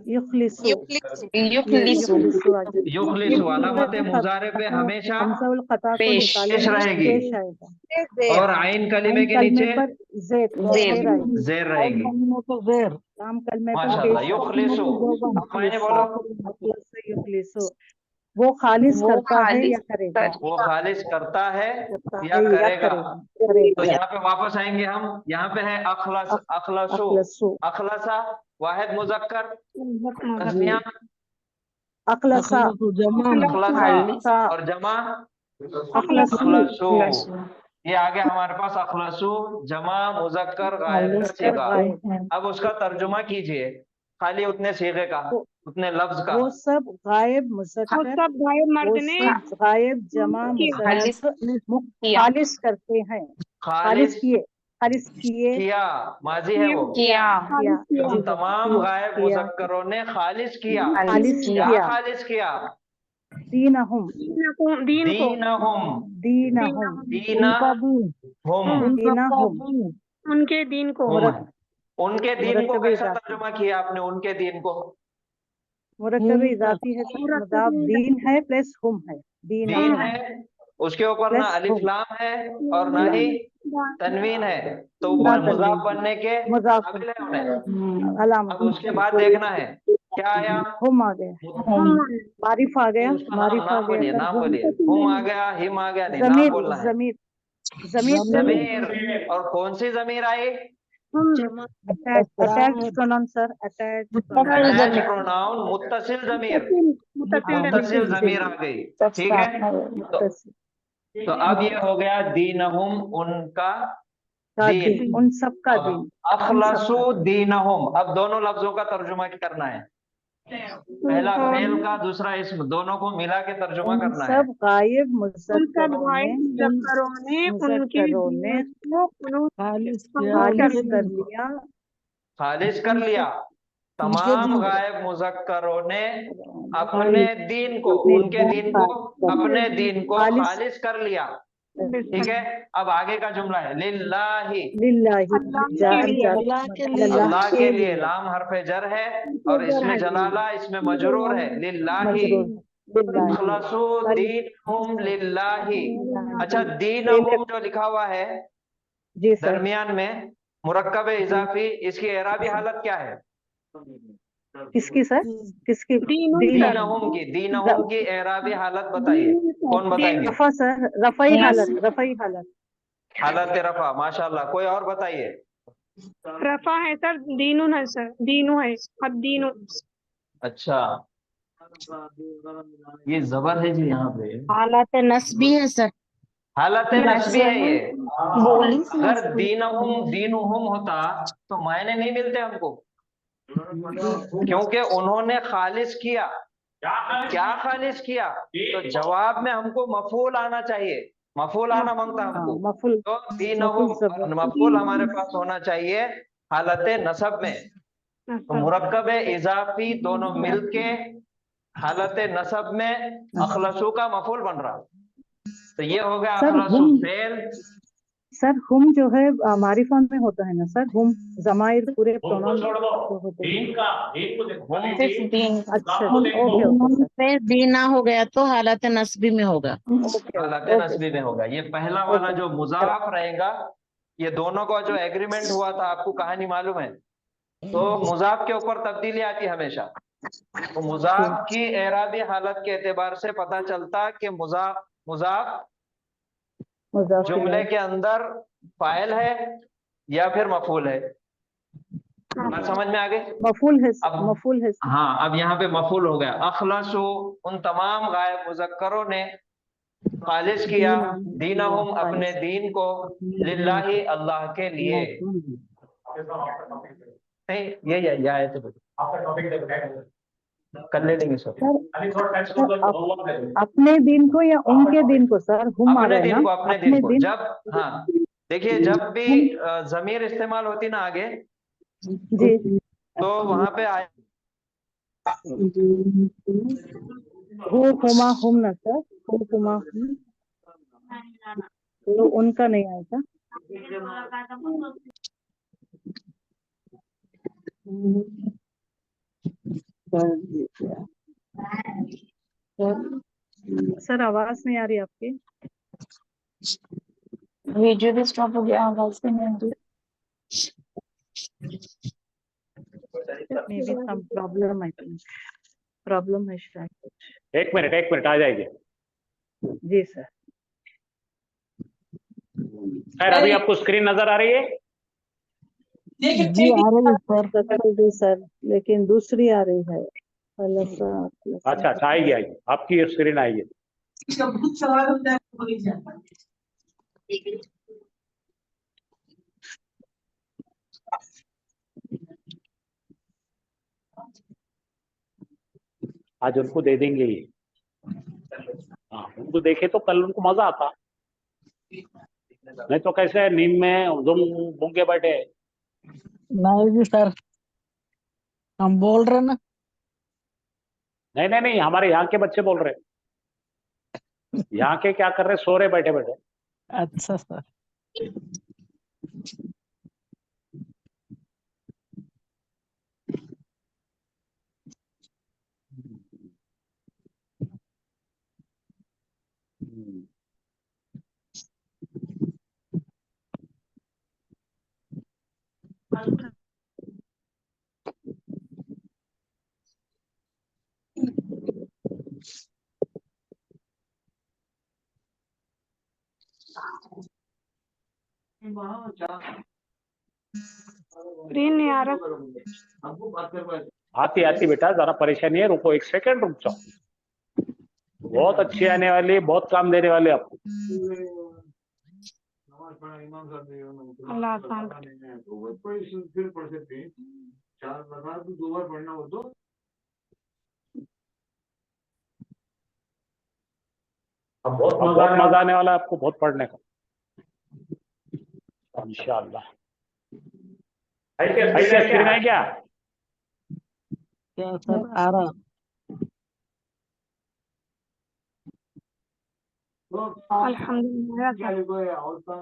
युखलिसु युखलिसु अलामत मुजारे पे हमेशा हमज़ाउल खता को पेश निकालेंगे, रहेगी। पेश आएगा। और आइन कलिमे के कलमे नीचे पर ज़ेर आएगी। जेर रहेगी। लाम कलमे पर माशाल्लाह, पेश युखलिसु। अब मायने बोलो। युखलिसु वो खालिस करता है या करेगा? वो खालिस करता है या या करेगा। तो करेगा। यहाँ पे वापस आएंगे हम। यहाँ पे है अखलस, अखलसु, अखलसु अखलसा वाहिद मुजक्कर, तस्निया अखलसा अखलसा और जमा अखलसु। ये आ गया हमारे पास अखलसु, जमा मुजक्कर गायब का सीगा। अब उसका तर्जुमा कीजिए, खाली उतने सीगे का, उतने लफ्ज का। वो सब गायब मुज़क्कर, वो सब गायब जमा मुज़क्कर खालिस करते हैं। खालिस किए किया माजी है वो। किया। उन तमाम गायब मुजक्करों ने खालिस किया। खालिस क्या किया। खालिस किया? दीनहुम दीनहुम, दीनहुम दीनहुम उनके दीन को। उनके दीन को कैसा तर्जुमा किया आपने? उनके दीन को मुरक्कब इजाफी है, मुदाफ दीन है प्लस हुम है। दीन है, उसके ऊपर ना अलिफ लाम है और ना ही तनवीन है, तो वो मुजाफ बनने के काबिल है उन्हें। अब उसके बाद देखना है क्या आया? हुम आ गया, मारिफ आ गया, मारिफ आ गया, ना बोलिए। हुम आ गया, हिम आ गया, नहीं ना जमीर बोलना है। जमीर जमीर। और कौन सी जमीर आई? Attached pronoun sir, attached pronoun मुत्तसिल जमीर, मुत्तसिल जमीर आ गई। ठीक है, तो अब ये हो गया दीनहुम, उनका का दीन। दीन, उन सब का दीन। अखलसू दीनहुम, अब दोनों लफ्जों का तर्जुमा करना है, पहला फेल का, दूसरा इसम, दोनों को मिला के तर्जुमा उन करना है। सब गायब उन सब मुज़क्करों गायब मुज़क्करों ने उनके ने दीनों को खालिस किया खालिस कर कर लिया। लिया, खालिज कर लिया। उनके तमाम दीन गायब मुज़क्करों ने अपने दीन को, उनके दीन को, अपने दीन को खालिस खालिज कर लिया। ठीक है, अब आगे का जुमला है लिल्लाही, लिल्लाही, अल्लाह के जार लिए, जार अल्लाह के लिए अल्लाह के लिए। लाम हरफे जर है और इसमें जलाला, इसमें मजरूर है। लिल्लाही मजरूर लिल्लाही। अखलसू दीनहुम लिल्लाही। अच्छा, पहले दीनहुम जो लिखा हुआ है जी सर, दरमियान में मुरक्कब इजाफी, इसकी एराबी हालत क्या है? किसकी सर, किसकी? दीनहुम की एराबी हालत बताइए, कौन बताएंगे? रफा सर, रफाई हालत, रफाई हालत। हालत रफा, माशाल्लाह। कोई और बताइए। रफा है सर, दीनुन है सर, दीनु है, अब दीनु। अच्छा, ये जबर है जी यहाँ पे, हालत नस्बी है सर। हालत नस्बी है ये। अगर दीनहुम होता तो मायने नहीं मिलते हमको, क्योंकि उन्होंने खालिज किया। क्या खालिज किया? तो जवाब में हमको मफूल आना चाहिए, मफूल आना मांगता हमको। मफूल, तो दीनहुम और मफूल हमारे पास होना चाहिए हालत नसब में। तो मुरक्कब इजाफी दोनों मिलके हालत नसब में अखलसू का मफूल बन रहा। तो ये हो गया सर अखलसू हुम, फेल। सर हुम जो है मारिफा में होता है ना सर, हुम जमाइर पूरे प्रोनाउन छोड़ दो, जो होते हैं। दीन को देखो, सिर्फ दीन। अच्छा, ओके ओके पे दीना हो गया तो हालत नस्बी में होगा। हालत नस्बी में होगा। ये पहला वाला जो मुजाफ रहेगा, ये दोनों का जो एग्रीमेंट हुआ था, आपको कहानी मालूम है। तो मुजाफ के ऊपर तब्दीली आती है हमेशा। तो मुजाफ की एराबी हालत के एतबार से पता चलता कि मुजाफ जुमले के अंदर फाइल है या फिर मफूल है। बात समझ में आ गई? मफूल है, अब मफूल है। हाँ, अब यहाँ पे मफूल हो गया। अखलसू, उन तमाम गायब मुज़क्करों ने खालिज किया, दीनहुम अपने दीन को, लिल्लाही अल्लाह के लिए। नहीं, ये आए थे कर ले लेंगे सर। अपने दिन को या उनके दिन को सर, हुम आ अपने रहा है दिन ना, को, अपने दिन को। जब, हाँ देखिए, जब भी जमीर इस्तेमाल होती ना आगे, जी, तो वहां पे आए हुमा हुम ना सर, हुमा हुम, तो उनका नहीं आएगा। सर आवाज नहीं आ रही आपकी। वीडियो भी स्टॉप हो गया, आवाज भी नहीं आ रही। Maybe some problem, I think problem है शायद। एक मिनट आ जाएगी। जी सर। खैर, अभी आपको स्क्रीन नजर आ रही है? जी आ रही है सर। सर लेकिन दूसरी आ रही है। अच्छा, आएगी आपकी स्क्रीन आएगी। आज उनको दे देंगे ये। हाँ, उनको देखे तो कल उनको मजा आता, नहीं तो कैसे नींद में भूखे बैठे। नहीं जी सर, हम बोल रहे ना। नहीं, हमारे यहाँ के बच्चे बोल रहे, यहाँ के क्या कर रहे, सो रहे बैठे बैठे। अच्छा सर। स्क्रीन नहीं आ रहा। आती बेटा, जरा परेशानी है, रुको एक सेकंड, रुक जाओ। बहुत अच्छी आने वाली है, बहुत काम देने वाले आपको। अल्लाह आसान अब बहुत मजा आने वाला है आपको बहुत पढ़ने का इंशाअल्लाह। ऐसे स्क्रीन है क्या? क्या सर आ रहा? अल्हम्दुलिल्लाह सर।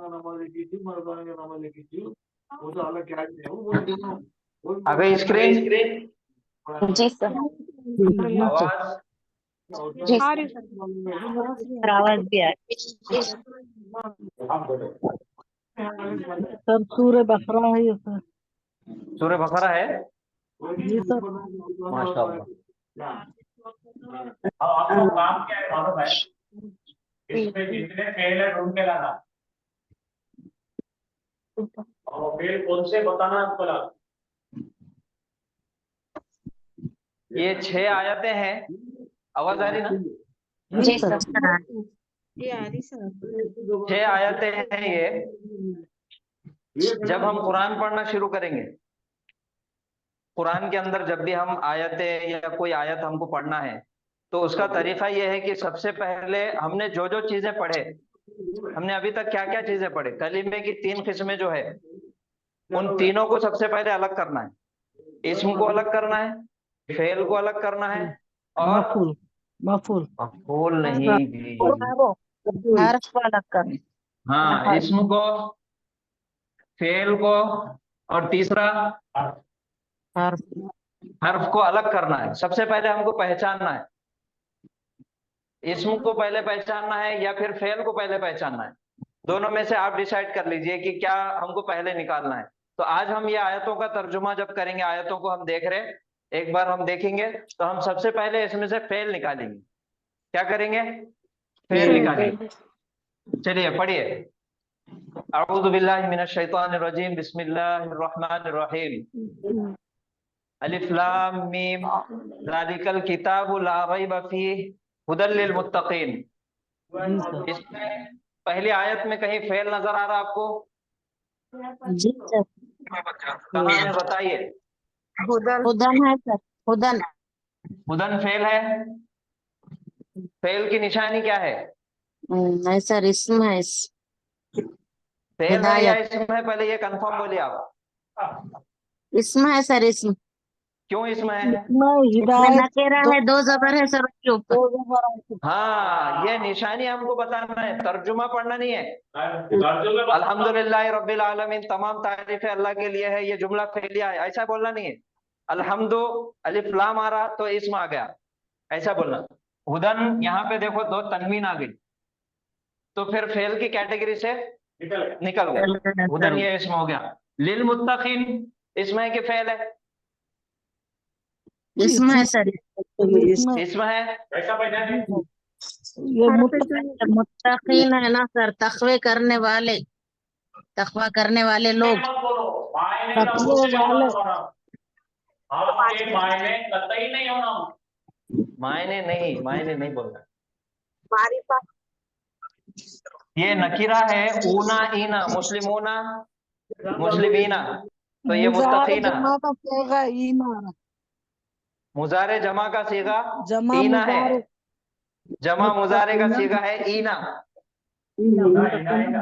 आ गई स्क्रीन? जी सर। आवाज? जी आ रही सर। सर आवाज भी आ रही सर सूर्य बकरा है ये सर। सूर्य बकरा है? जी सर। माशाअल्लाह। आपको काम क्या है मालूम है? इसमें जितने फेल है ढूंढ के लाना और फेल कौन से बताना आपको लाना। ये 6 आयतें हैं, आवाज आ रही ना? जी सर। ये आ रही सर। 6 आयतें हैं ये। जब हम कुरान पढ़ना शुरू करेंगे, कुरान के अंदर जब भी हम आयतें या कोई आयत हमको पढ़ना है तो उसका तरीका यह है कि सबसे पहले हमने जो जो चीजें पढ़े, हमने अभी तक क्या क्या चीजें पढ़े, कलीमे की 3 किस्में जो है उन तीनों को सबसे पहले अलग करना है। इस्म को अलग करना है, फेल को अलग करना है और मफूल मफूल नहीं जी। हर्फ को अलग कर। हाँ, इस्म को, फेल को और तीसरा हर्फ को अलग करना है। सबसे पहले हमको पहचानना है, इस्म को पहले पहचानना है या फिर फेल को पहले पहचानना है। दोनों में से आप डिसाइड कर लीजिए कि क्या हमको पहले निकालना है। तो आज हम ये आयतों का तर्जुमा जब करेंगे, आयतों को हम देख रहे हैं, एक बार हम देखेंगे तो हम सबसे पहले इसमें से फेल निकालेंगे। क्या करेंगे? फेल निकालेंगे। चलिए पढ़िए। अऊज़ु बिल्लाहि मिनश शैतानिर रजीम, बिस्मिल्लाहिर रहमानिर रहीम। अलिफ लाम मीम ज़ालिकल किताबु ला रैब फीह हुदल लिल मुत्तकीन। इसमें पहली आयत में कहीं फेल नजर आ रहा आपको? जी सर। कहाँ है बताइए? हुदन है सर। हुदन। हुदन फेल है। फेल की निशानी क्या है? नहीं सर, इसम है। फेल है या हिदायत। इसम है? पहले ये कंफर्म बोलिए आप। इसम है सर। इसम। क्यों इसम है? इसमें हिदायत नकेरा है, 2 जबर है सर उसके ऊपर। हाँ, ये निशानी हमको बताना है, तर्जुमा पढ़ना नहीं है। अल्हम्दुलिल्लाह रब्बिल आलमीन, तमाम तारीफें अल्लाह के लिए है, ये जुमला फेलिया है, ऐसा बोलना नहीं है। अल्हम्दु अलिफ लाम आ रहा तो इसम आ गया, ऐसा बोलना। हुदन यहाँ पे देखो 2 तनवीन आ गई तो फिर फेल की कैटेगरी से निकल गया। हुदन ये इसम हो गया। लिल मुत्तकीन इसम है कि फेल है? इसम है सर। इसम है। कैसा पहचाने? ये मुत्तकीन है ना सर, तकवे करने वाले, तकवा करने वाले लोग। मायने कतई नहीं होना, मायने नहीं बोलना। ये नकीरा है, ऊना ईना, मुस्लिमूना मुस्लिमीना, तो ये मुत्तकीना। मुजारे जमा का सीगा ईना है, जमा मुजारे का सीगा है ईना।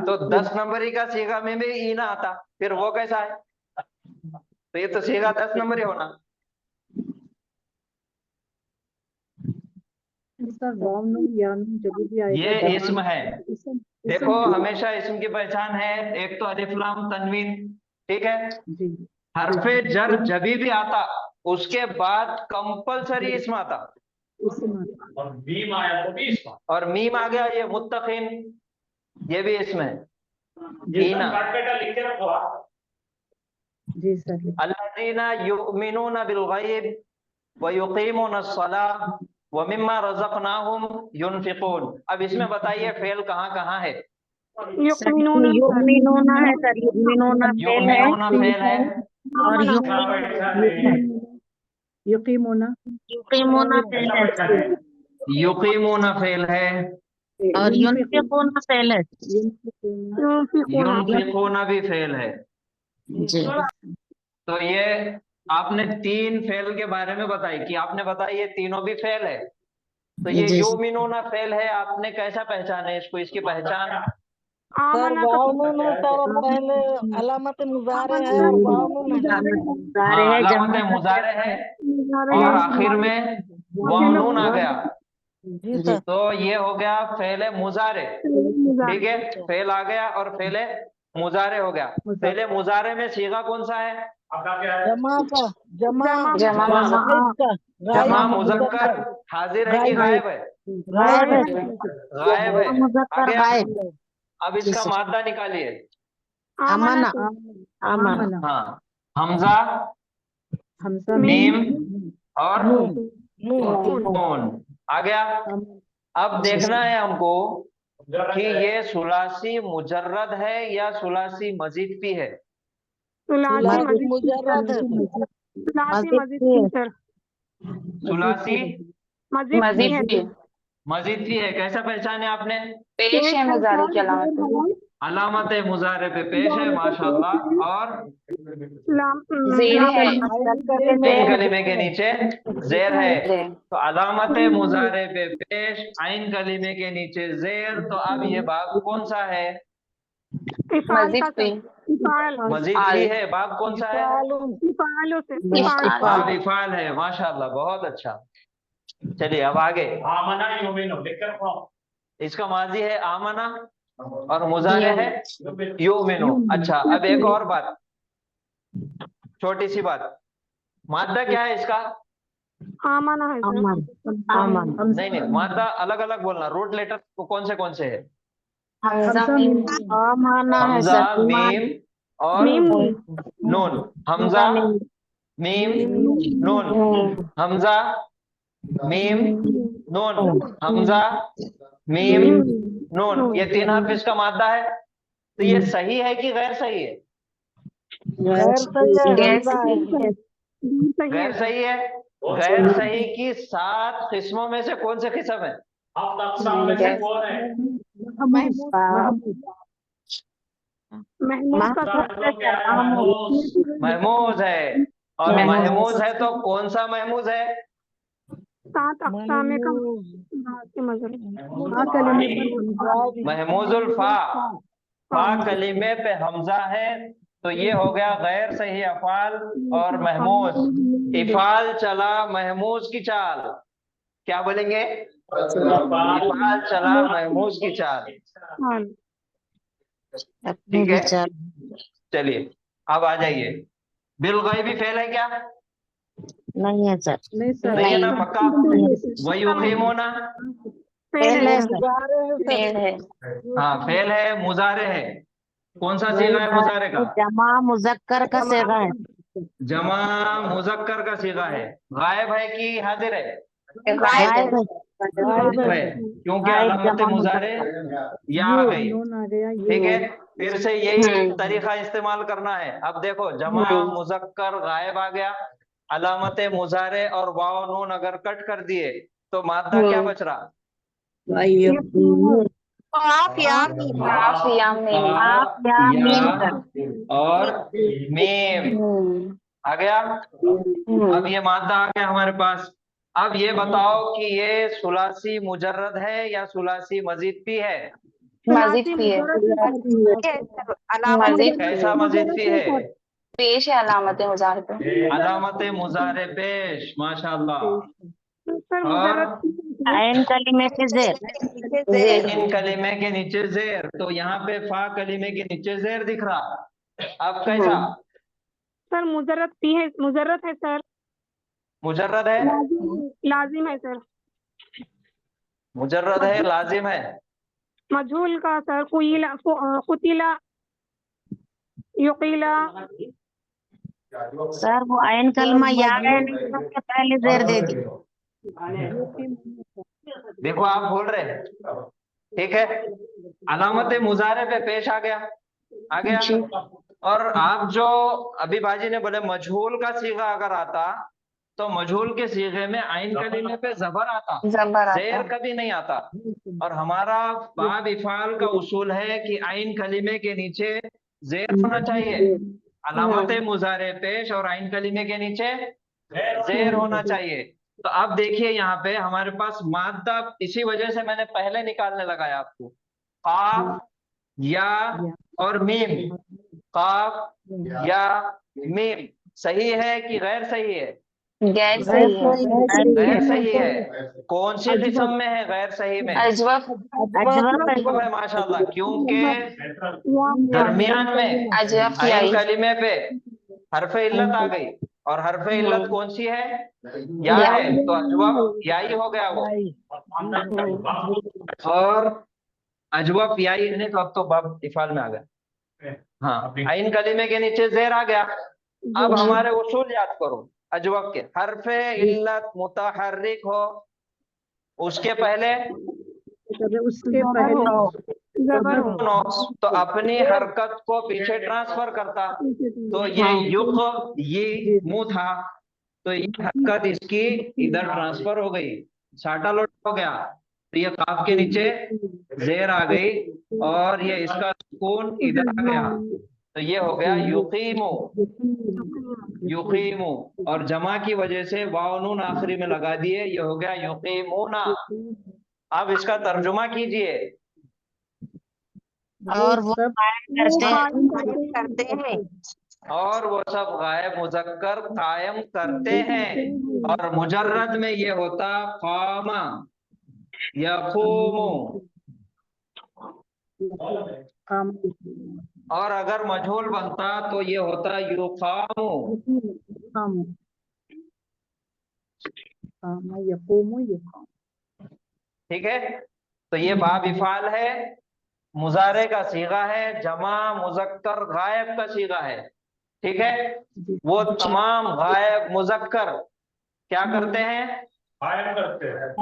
तो 10 नंबरी का सीगा में भी ईना आता, फिर वो कैसा है? तो ये तो सीगा 10 नंबरी होना। ये इस्म है। देखो हमेशा इस्म की पहचान है, एक तो अलिफ लाम तनवीन, ठीक है। हरफे जर जभी भी आता उसके बाद कंपलसरी इस्म आता, और मीम आया तो भी इसम, और मीम आ गया, ये मुत्तकीन, ये भी इसम है। लिख के रखो अल्लज़ीना युमिनूना बिल गैब व युकीमूना अस्सलाह व मिम्मा रज़क़नाहुम युनफिकून। अब इसमें बताइए फेल कहाँ कहाँ है? युमिनूना है सर। युमिनूना फेल है। युमिनूना फेल है और युकीमुना युकीमुना फेल है सर। युकीमूना फेल है। और युनफिकूना फेल है युनफिकूना भी फेल है। जी। तो ये आपने 3 फेल के बारे में बताई कि आपने बताया ये तीनों भी फेल है। तो ये जी। युमिनूना फेल है, आपने कैसा पहचाना है इसको, इसकी पहचान? सर वाव नून सर पहले अलामत मुजारे है और वाव नून है। हाँ, अलामत मुजारे है और आखिर में वाव नून आ गया। जी सर। तो ये हो गया फेले मुजारे, ठीक है, फेल आ गया और फेले मुजारे हो गया। फेले मुजारे में सीगा कौन सा है? जमा का जमा जमा मुजक्कर हाजिर है कि गायब है? गायब है। गायब है। मुजक्कर आगे गायब। अब इसका मादा निकालिए। अमाना। हाँ, हमजा, मीम और नून आ गया। अब देखना है हमको कि ये सुलासी मुजर्रद है या सुलासी मजीद भी है। मुजर्रद है। सुलासी मजीद मजीद भी है। कैसा पहचाने आपने? पेश है मुजारे की अलामत अलामत मुजारे पे पेश है, माशाल्लाह। और ज़ेर है, तीन कलीमे के नीचे जेर है। तो अलामत मुजारे पे पेश, आइन कलीमे के नीचे जेर। तो अब ये बाब कौन सा है? मजीद पे मजीद भी है। बाब कौन सा है? बाब इफाल है। माशाल्लाह, बहुत अच्छा। चलिए अब आगे। आमना युमिनु लिखकर पढ़ो। इसका माजी है आमना और मुजारे है युमिनु। अच्छा, अब एक और बात, छोटी सी बात, मादा क्या है इसका? आमना है सर। नहीं, मादा अलग अलग बोलना। रूट लेटर कौन से है? अमाना है हमजा, सर। मीम और नून। हमजा, मीम, नून। हमजा, मीम, नून। हमजा, मीम, नून। ये 3 हर्फ इसका मादा है। तो ये सही है कि गैर सही है? गैर सही है। गैर सही है। गैर सही की 7 किस्मों में से कौन से किस्म है? में से कौन है? महमूज है। और महमूज है तो कौन सा महमूज है? 7 अक़साम का महमूजुल फा। फा कलीमे पे हमजा है तो ये हो गया गैर सही अफाल और महमूज। इफाल चला महमूज की चाल। क्या बोलेंगे? इफाल चला महमूज की चाल। ठीक है, चलिए अब आ जाइए। बिल गैबी फेल है क्या? नहीं है सर। नहीं है ना? पक्का? वही उकीमोना फेल है हाँ फेल है। मुजारे है। कौन सा सीगा है मुजारे का? जमा मुजक्कर का सीगा है। जमा मुजक्कर का सीगा है। गायब है कि हाजिर है? गायब है, क्योंकि अलामत मुजारे या आ गई। ठीक है, फिर से यही तरीका इस्तेमाल करना है। अब देखो, जमा मुजक्कर गायब आ गया, अलामत मुजारे और वाव नून अगर कट कर दिए तो मादा क्या बच रहा? और मीम आ गया। अब ये मादा आ गया हमारे पास। अब ये बताओ कि ये सुलासी मुजर्रद है या सुलासी मजीद भी है? मजीद भी है। कैसा मजीद भी है? पेश है अलामत मुजारे पे। अलामत मुजारे पेश, माशाल्लाह। और आइन कलीमे के जेर। इन कलीमे के नीचे जेर। तो यहाँ पे फा कलीमे के नीचे जेर दिख रहा। अब कैसा? सर मुजर्रद भी है, मुजर्रद है सर। मुजर्रद है, लाजिम है सर। मुजर्रद है, लाजिम है। मजहूल का सर कुइला कुतिला युकीला। सर वो आइन कलमा याद है नहीं तो उसके पहले जेर दे दी। देखो आप बोल रहे हैं, ठीक है, अलामत मुजारे पे पेश आ गया। और आप जो अभी बाजी ने बोले मजहूल का सीगा अगर आता तो मजहूल के सीगे में आइन कलीमे पे जबर आता, जबर जेर आता। कभी नहीं आता। और हमारा बाब इफाल का उसूल है कि आइन कलीमे के नीचे जेर होना चाहिए, अलामत मुजारे पेश और आइन कलीमे के नीचे जेर होना चाहिए। तो अब देखिए यहाँ पे हमारे पास मादा, इसी वजह से मैंने पहले निकालने लगाया आपको, काफ या और मीम, काफ या मीम सही है कि गैर सही है? गैर सही है। गैर सही है। कौन सी किस्म में है गैर सही में? अजवफ। अजवफ है माशाल्लाह, क्योंकि दरमियान में अजवफ आइन याई। कलीमे पे हरफ इल्लत आ गई, और हरफ इल्लत कौन सी है? या है, तो अजवफ याई हो गया वो। और अजवफ याई नहीं तो अब तो बाब इफाल में आ गया। हाँ, आइन कलीमे के नीचे जेर आ गया। अब हमारे उसूल याद करो, अजवफ के हरफे इल्लत मुतहर्रिक हो, उसके पहले तो अपनी हरकत को पीछे ट्रांसफर करता। तो ये युक ये मुंह था, तो ये हरकत इसकी इधर ट्रांसफर हो गई, साटा लोट हो गया। तो ये काफ के नीचे जेर आ गई और ये इसका सुकून इधर आ गया, तो ये हो गया युकीमु, युकीमु। और जमा की वजह से वाव नून आखिरी में लगा दिए, ये हो गया युकीमुना। अब इसका तर्जुमा कीजिए। और वो करते हैं और वो सब गायब मुजक्कर कायम करते हैं, और मुजर्रद में ये होता कामा यकूमु। और अगर मजहूल बनता तो ये होता युकामु। ठीक है, तो ये बाब इफाल है, मुजारे का सीगा है, जमा मुजक्कर गायब का सीगा है। ठीक है, वो तमाम गायब मुजक्कर क्या करते हैं? कायम करते हैं,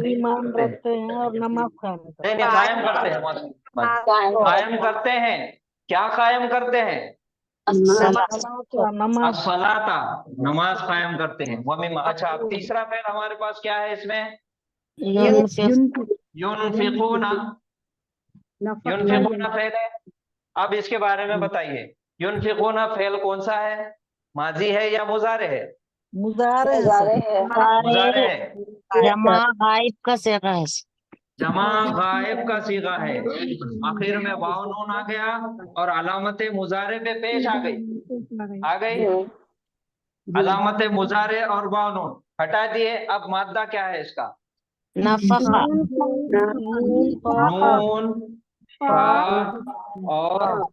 ईमान रखते हैं और नमाज कायम करते हैं। नहीं, कायम करते हैं, कायम करते हैं। क्या कायम करते हैं? नमाज सलाता, नमाज कायम करते हैं। वह अच्छा, अब तीसरा फेल हमारे पास क्या है इसमें? युनफिकूना, युनफिकूना फेल है। अब इसके बारे में बताइए, युनफिकूना फेल कौन सा है? माजी है या मुजारे है? मुजारे है। मुजारे है। जमा गायब का सीगा है। जमा गायब का सीगा है, आखिर में वाव नून आ गया और अलामत मुजारे पे पेश आ गई अलामत मुजारे और वाव नून हटा दिए। अब मादा क्या है इसका? नफका, नून फा और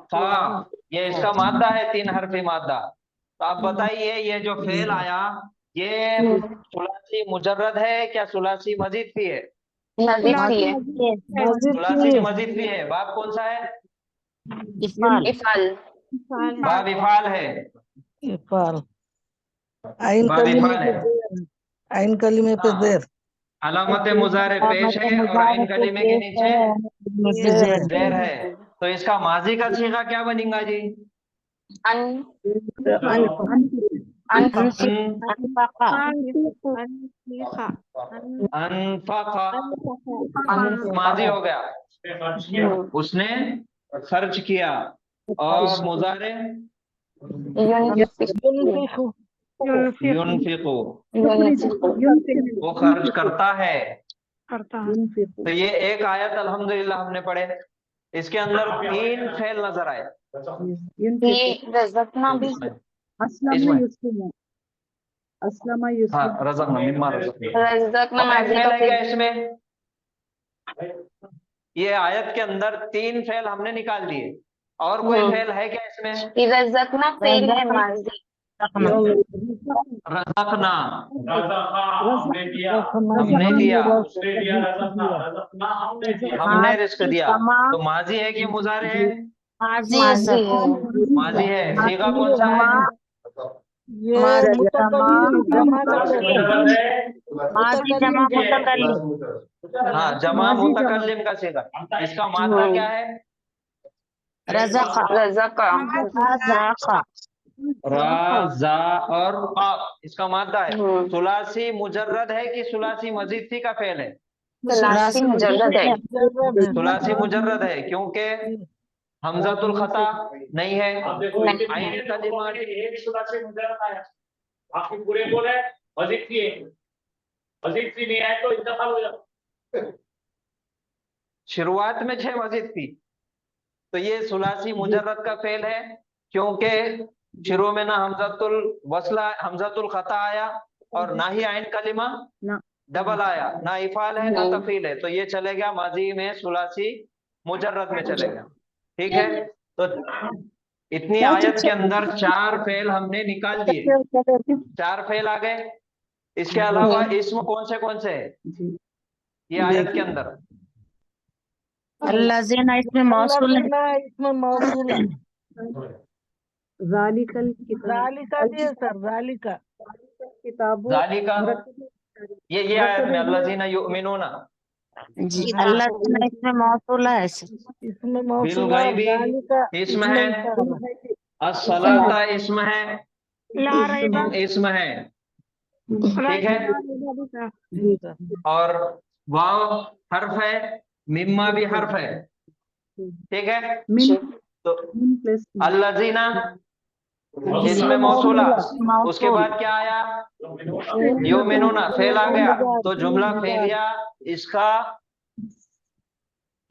फा, ये इसका मादा है, 3 हरफी मादा। तो आप बताइए, ये जो फेल आया ये सुलासी मुजर्रद है क्या सुलासी मजीद भी है? सुलासी मजीद भी है। बाब कौन सा है? इफाल। बाब इफाल है। इफाल। आइन बाब इफाल है। आइन कलीमे पे जेर, अलामत मुजारे पेश है और आइन कलीमे के नीचे जेर है। तो इसका माजी का सीगा क्या बनेगा जी? अनफाका, माजी हो गया, उसने खर्च किया। और मुजारे युनफिकु, वो खर्च करता है। तो ये एक आयत अल्हम्दुलिल्लाह हमने पढ़े, इसके अंदर 3 फेल नजर आए। हाँ, रज़क़ना, मिम्मा रज़क़ना फेल है क्या इसमें? ये आयत के अंदर 3 फेल हमने निकाल दिए, और कोई फेल है क्या इसमें? रज़क़ना फेल है माजी। रज़क़ना हमने दिया, हमने रिस्क दिया। तो माजी है कि मुजारे है? माजी है। माजी है। सीगा कौन सा है? ये हाँ, जमा मुतकल्लिम का सीगा। इसका मादा क्या है? रज़क़ा। रा, जा और काफ इसका मादा है। सुलासी मुजर्रद है कि सुलासी मजीद थी का फेल है? सुलासी मुजर्रद है। सुलासी मुजर्रद है क्योंकि हमजातुल खता नहीं है। आइन कलिमा एक सुलासी मुजर्रद आया, बाकी पूरे बोले मजीद थी, मजीद थी नहीं आए तो इंतकाल हो जाता। शुरुआत में 6 मजीद थी, तो ये सुलासी मुजर्रद का फेल है क्योंकि शुरू में ना हमजातुल वसला हमजातुल खता आया और ना ही आइन कलिमा डबल आया, ना इफाल है ना तफील है, तो ये चलेगा माजी में सुलासी मुजर्रद में चलेगा। ठीक है, तो इतनी आयत के अंदर 4 फेल हमने निकाल दिए, 4 फेल आ गए। इसके अलावा इसमें कौन से है ये आयत के अंदर? अल्लाज़ीना इसमें मौसूल है, इसमें मौसूल है। जालिकल जालिका दिए सर, जालिका किताबों जालिका ये आयत में अल्लाज़ीना युमिनूना जी अल्लाज़ीना इसमें मौसूल है, इसमें बिल मौसूल है, गैबी जालिका इसमें है, अस्सलाता इसमें है, ला रैबा इसमें है। ठीक है, और वाव हर्फ है, मिम्मा भी हर्फ है। ठीक है, तो अल्लाज़ीना इसमें मौसूला, उसके बाद क्या आया? युमिनूना फेल आ गया, तो जुमला फेलिया इसका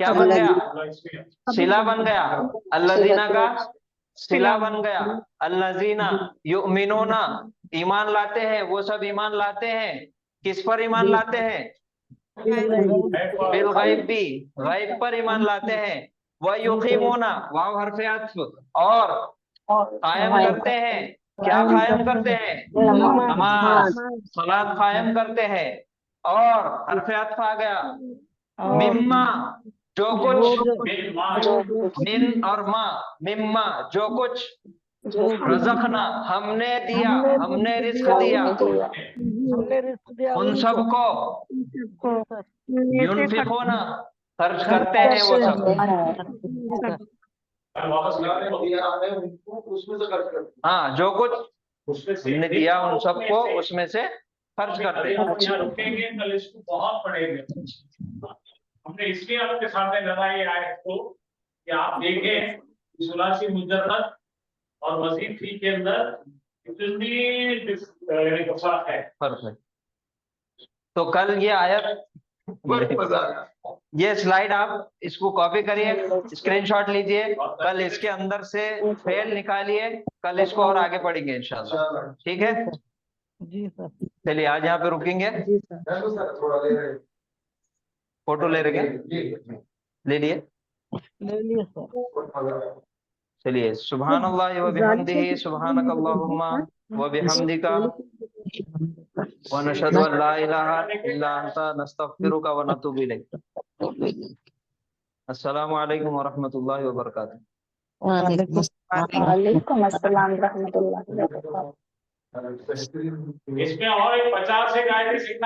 क्या बन गया? सिला बन गया। अल्लाज़ीना का सिला बन गया। अल्लाज़ीना युमिनूना ईमान लाते हैं, वो सब ईमान लाते हैं। किस पर ईमान लाते हैं? बिल गैब भी, गैब पर ईमान लाते हैं। व युकीमूना वाव हर्फ़े अत्फ़, और कायम करते हैं। क्या कायम करते हैं? नमाज सलात कायम करते हैं। और हर्फ़े अत्फ़ आ गया। मिम्मा जो कुछ, मिन और मा, मिम्मा जो कुछ, रज़क़ना हमने दिया, हमने रिज़्क़ दिया, उन सबको, युनफ़िक़ूना खर्च करते हैं वो सब। हाँ, जो कुछ हमने दिया उन सबको उसमें से खर्च करते हैं। यहाँ रुकेंगे, कल इसको बहुत पढ़ेंगे। हमने इसलिए आपके सामने लगाई आयत को कि आप देखें सुलासी मुजर्रद और मजीद फी के अंदर कितनी फर्क है। तो कल ये आयत, ये स्लाइड आप इसको कॉपी करिए, स्क्रीनशॉट लीजिए, कल इसके अंदर से फेल निकालिए, कल इसको और आगे पढ़ेंगे इंशाल्लाह। ठीक है जी सर। चलिए आज यहाँ पे रुकेंगे। फोटो ले रहे ले लिए सर। चलिए, सुब्हानल्लाह व बिहम्दिही, सुब्हानकल्लाहुम्मा व बिहम्दिका व नशहदु अन ला इलाहा इल्ला अंता नस्तगफिरुका व नतूबु इलैक। अस्सलामु अलैकुम व रहमतुल्लाहि व बरकातुहू। वालेकुम अस्सलाम रहमतुल्लाहि व बरकातुहू। इसमें और एक 50 से आयतें सीखना